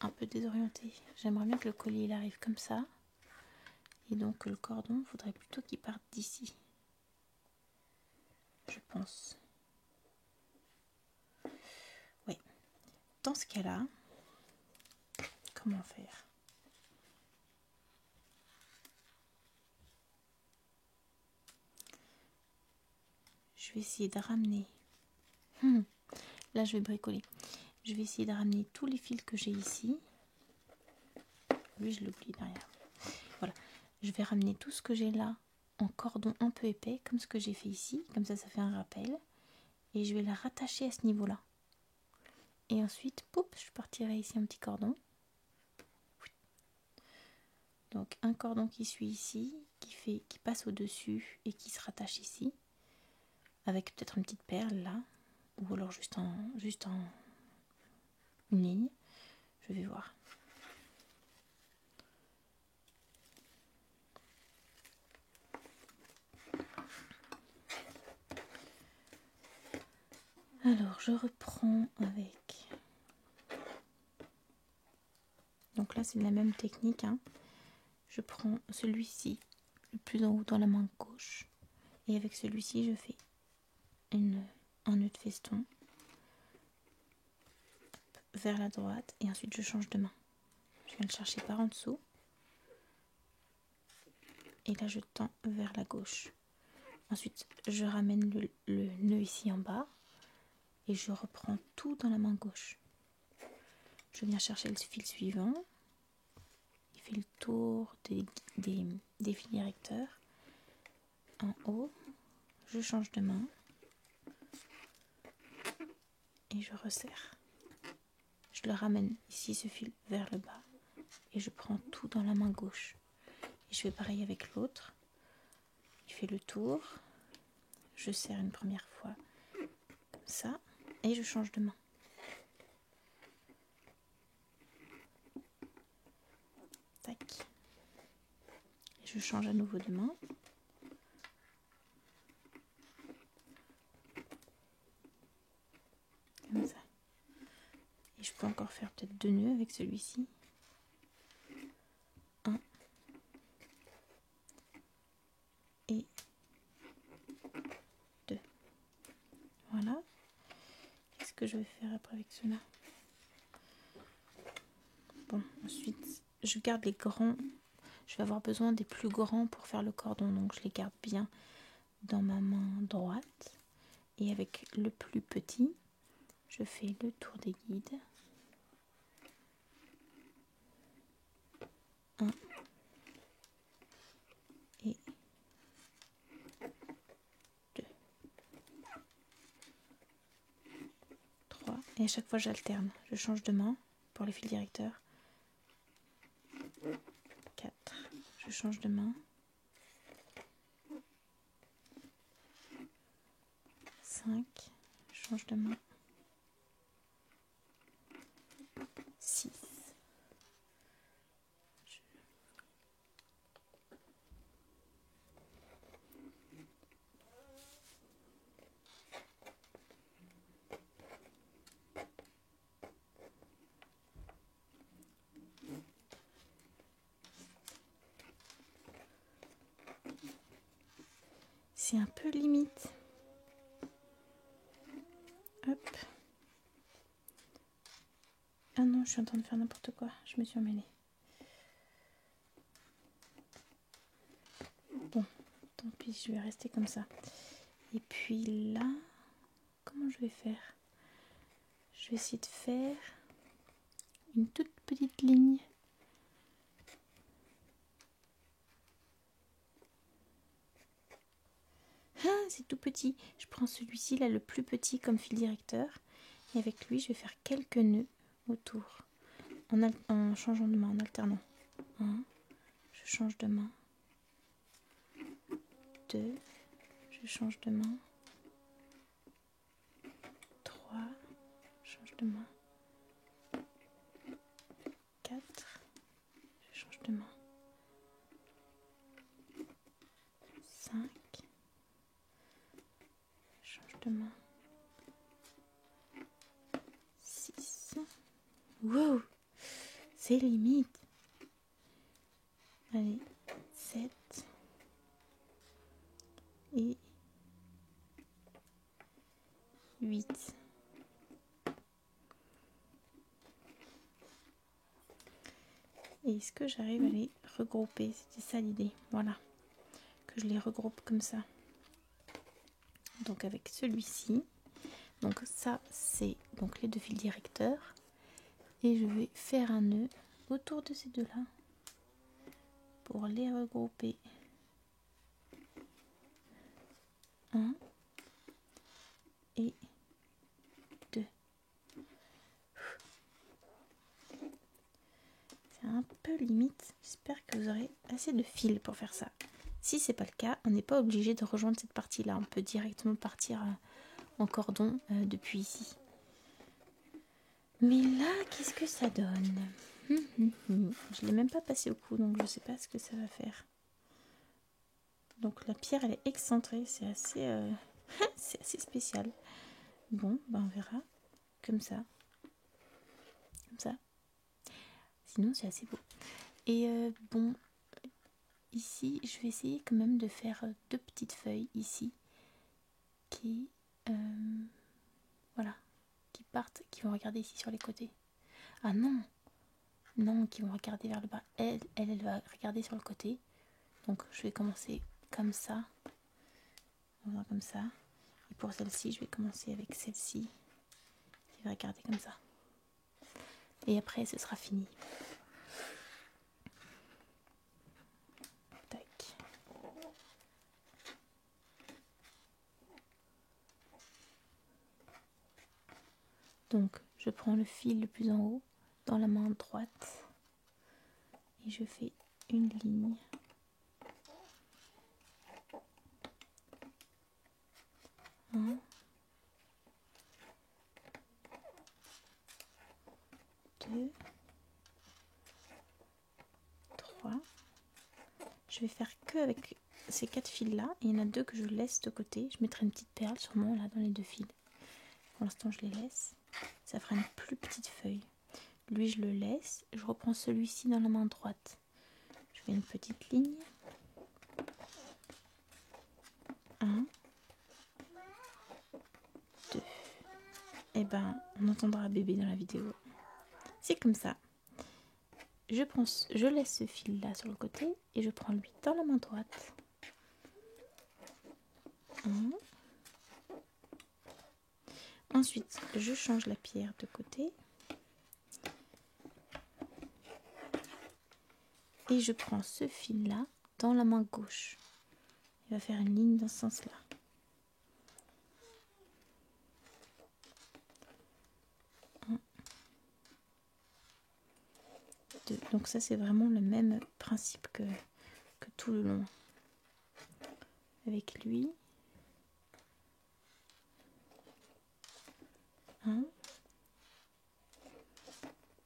un peu désorienté. J'aimerais bien que le collier il arrive comme ça. Et donc le cordon, il faudrait plutôt qu'il parte d'ici. Je pense. Oui. Dans ce cas-là, comment faire ? Je vais essayer de ramener. Là, je vais bricoler. Je vais essayer de ramener tous les fils que j'ai ici. Lui, je l'oublie derrière. Voilà. Je vais ramener tout ce que j'ai là en cordon un peu épais, comme ce que j'ai fait ici. Comme ça fait un rappel. Et je vais la rattacher à ce niveau-là. Et ensuite, poup, je partirai ici un petit cordon. Donc un cordon qui suit ici, qui passe au-dessus et qui se rattache ici. Avec peut-être une petite perle là. Ou alors juste en une ligne. Je vais voir. Alors je reprends avec. Donc là c'est la même technique. Je prends celui-ci, le plus en haut dans la main gauche. Et avec celui-ci je fais un nœud de feston. Vers la droite. Et ensuite je change de main. Je viens le chercher par en dessous. Et là je tends vers la gauche. Ensuite je ramène le nœud ici en bas. Et je reprends tout dans la main gauche. Je viens chercher le fil suivant. Il fait le tour des fils directeurs. En haut, je change de main. Et je resserre. Je le ramène ici, ce fil, vers le bas. Et je prends tout dans la main gauche. Et je fais pareil avec l'autre. Il fait le tour. Je serre une première fois. Comme ça. Et je change de main. Tac. Je change à nouveau de main. Comme ça. Et je peux encore faire peut-être 2 nœuds avec celui-ci. 1 et 2. Voilà. Qu'est-ce que je vais faire après avec cela? Bon, ensuite, je garde les grands. Je vais avoir besoin des plus grands pour faire le cordon, donc je les garde bien dans ma main droite. Et avec le plus petit, je fais le tour des guides. 1 et 2. 3. Et à chaque fois, j'alterne. Je change de main pour les fils directeurs. 4. Je change de main. 5. Je change de main. 6. C'est un peu limite. Hop. Ah non, je suis en train de faire n'importe quoi. Je me suis emmêlée. Bon, tant pis, je vais rester comme ça. Et puis là, comment je vais faire? Je vais essayer de faire une toute petite ligne. Ah, c'est tout petit. Je prends celui-ci là, le plus petit comme fil directeur. Et avec lui, je vais faire quelques nœuds autour. En changeant de main, en alternant. 1, je change de main. 2, je change de main. 3, je change de main. 4, je change de main. 5, je change de main. 6, wow, c'est limite. Allez, 7 et 8. Et est-ce que j'arrive à les regrouper? C'était ça l'idée. Voilà. Que je les regroupe comme ça. Donc avec celui-ci. Donc ça, c'est donc les 2 fils directeurs. Et je vais faire un nœud autour de ces deux-là. Pour les regrouper. 1 et 2. C'est un peu limite. J'espère que vous aurez assez de fils pour faire ça. Si c'est pas le cas, on n'est pas obligé de rejoindre cette partie-là. On peut directement partir en cordon depuis ici. Mais là, qu'est-ce que ça donne? Je l'ai même pas passé au cou, donc je sais pas ce que ça va faire. Donc la pierre, elle est excentrée. C'est assez, c'est assez spécial. Bon, ben on verra. Comme ça. Comme ça. Sinon, c'est assez beau. Et bon, ici, je vais essayer quand même de faire 2 petites feuilles ici. Qui, voilà, qui partent, qui vont regarder ici sur les côtés. Ah non! Non, qui vont regarder vers le bas. Elle va regarder sur le côté. Donc, je vais commencer comme ça. On va comme ça. Et pour celle-ci, je vais commencer avec celle-ci. Qui va regarder comme ça. Et après, ce sera fini. Tac. Donc, je prends le fil le plus en haut dans la main droite. Et je fais une ligne. 1, 2, 3, je vais faire que avec ces 4 fils là, et il y en a 2 que je laisse de côté. Je mettrai une petite perle sûrement là dans les 2 fils. Pour l'instant je les laisse, ça fera une plus petite feuille. Lui je le laisse, je reprends celui-ci dans la main droite. Je fais une petite ligne. 1, 2. Et ben on entendra bébé dans la vidéo. C'est comme ça. Je laisse ce fil là sur le côté et je prends lui dans la main droite. 1. Ensuite, je change la pierre de côté et je prends ce fil là dans la main gauche. Il va faire une ligne dans ce sens là. 1, 2. Donc ça c'est vraiment le même principe que tout le long. Avec lui. 1,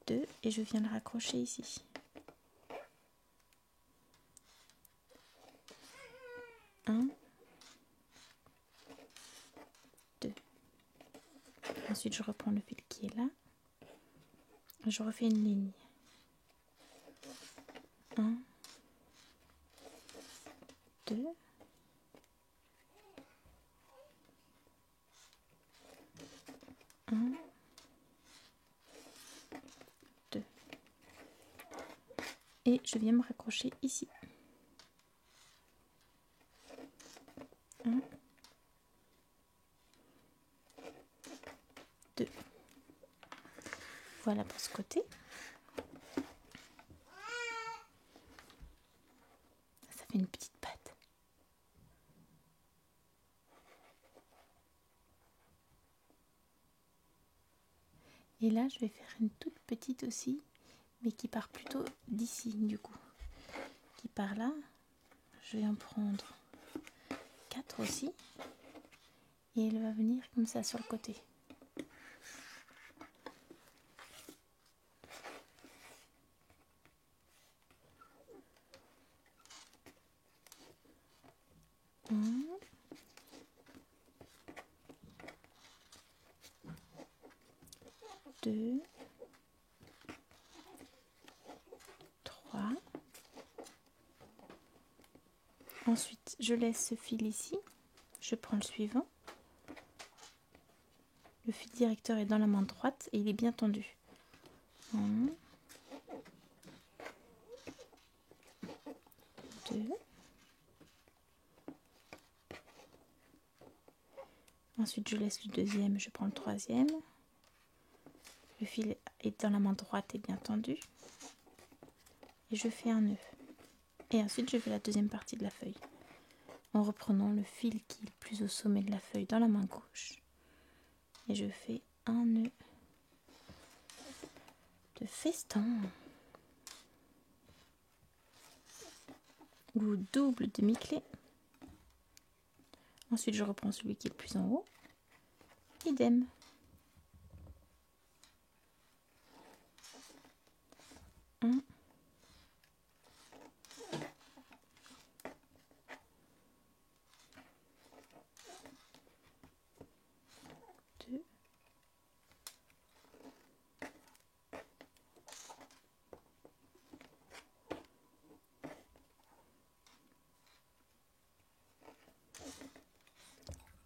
2 et je viens le raccrocher ici. 1, 2. Ensuite je reprends le fil qui est là. Je refais une ligne. 1, 2. 1, 2. Et je viens me raccrocher ici. 1, 2. Voilà pour ce côté. Ça fait une petite patte. Et là, je vais faire une toute petite aussi, mais qui part plutôt d'ici du coup. Qui part là. Je vais en prendre 4 aussi. Et elle va venir comme ça sur le côté. Un, 2, 3. Ensuite, je laisse ce fil ici. Je prends le suivant. Le fil directeur est dans la main droite et il est bien tendu. 1, 2. Ensuite, je laisse le deuxième, je prends le troisième. Le fil est dans la main droite et bien tendu. Et je fais un nœud. Et ensuite, je fais la deuxième partie de la feuille. En reprenant le fil qui est le plus au sommet de la feuille dans la main gauche. Et je fais un nœud de festin. Ou double demi-clé. Ensuite, je reprends celui qui est le plus en haut. Idem. Un. 2.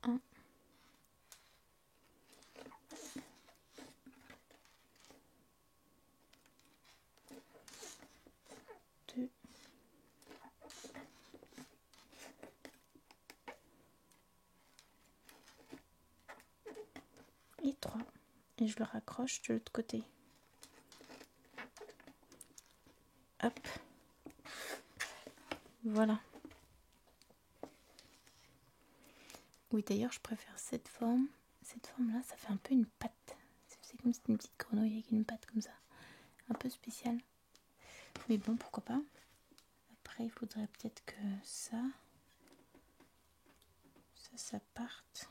1. 2. Et 3. Et je le raccroche de l'autre côté. Hop. Voilà. Oui, d'ailleurs, je préfère cette forme. Cette forme-là, ça fait un peu une patte. C'est comme si c'était une petite grenouille avec une patte comme ça. Un peu spéciale. Mais bon, pourquoi pas. Après, il faudrait peut-être que ça parte.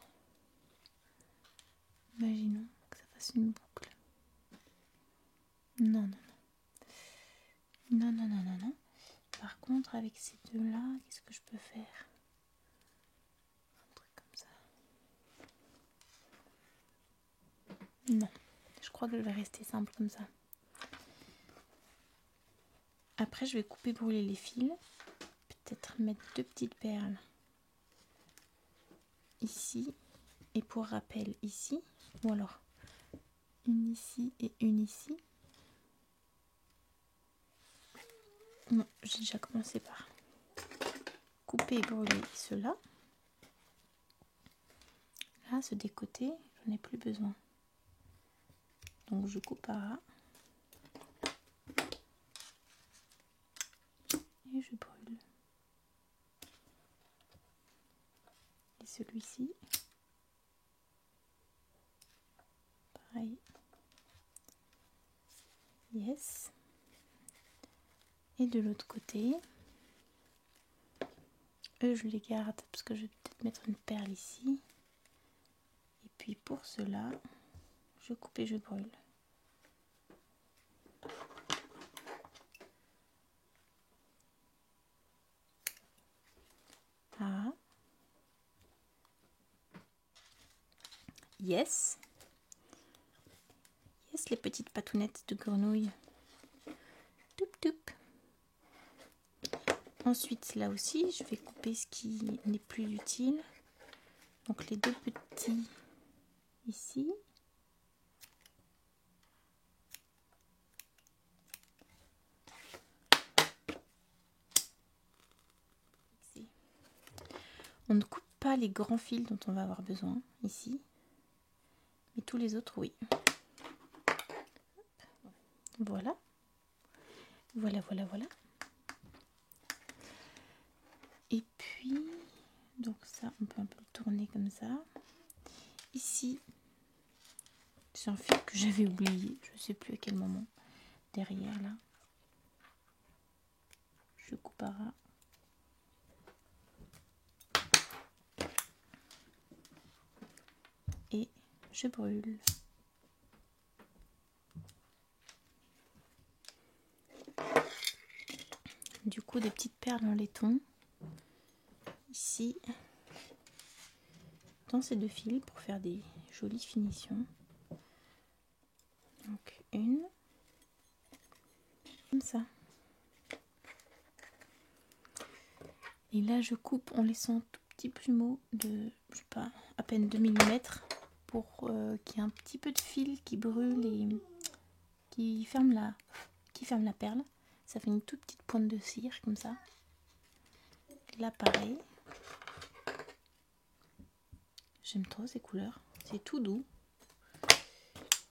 Imaginons que ça fasse une boucle. Non. Par contre, avec ces deux-là, qu'est-ce que je peux faire? Un truc comme ça. Non, je crois que je vais rester simple comme ça. Après, je vais couper, brûler les fils. Peut-être mettre 2 petites perles ici. Et pour rappel, ici. Ou alors, une ici et une ici. Non, j'ai déjà commencé par couper et brûler ceux-là. Là, ceux des côtés, j'en ai plus besoin. Donc, je coupe par là. Et je brûle. Et celui-ci, pareil. Yes. Et de l'autre côté, eux je les garde parce que je vais peut-être mettre une perle ici. Et puis pour cela, je coupe et je brûle. Ah. Yes. Yes, les petites patounettes de grenouille. Toup toup. Ensuite, là aussi, je vais couper ce qui n'est plus utile. Donc les 2 petits ici. Ici. On ne coupe pas les grands fils dont on va avoir besoin ici. Mais tous les autres, oui. Voilà. Voilà, voilà, voilà. Et puis, donc ça, on peut un peu le tourner comme ça. Ici, c'est un fil que j'avais oublié, je ne sais plus à quel moment. Derrière, là. Je coupe par là. Et je brûle. Du coup, des petites perles en laiton. Ici, dans ces 2 fils pour faire des jolies finitions. Donc une, comme ça. Et là, je coupe en laissant un tout petit plumeau de, je sais pas, à peine 2 mm pour qu'il y ait un petit peu de fil qui brûle et qui ferme la perle. Ça fait une toute petite pointe de cire comme ça. Là, pareil. J'aime trop ces couleurs. C'est tout doux.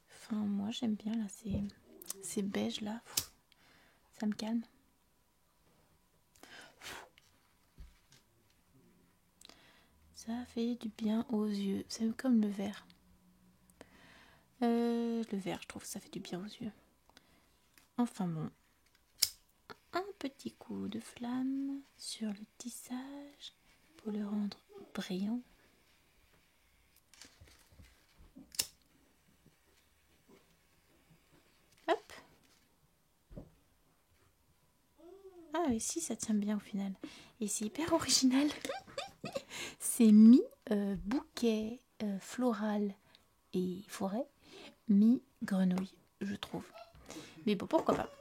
Enfin, moi, j'aime bien là. Ces beiges là. Ça me calme. Ça fait du bien aux yeux. C'est comme le vert. Le vert, je trouve que ça fait du bien aux yeux. Enfin bon. Un petit coup de flamme sur le tissage pour le rendre brillant. Hop. Ah et si, ça tient bien au final. Et c'est hyper original. C'est mi-bouquet floral et forêt, mi-grenouille, je trouve. Mais bon, pourquoi pas.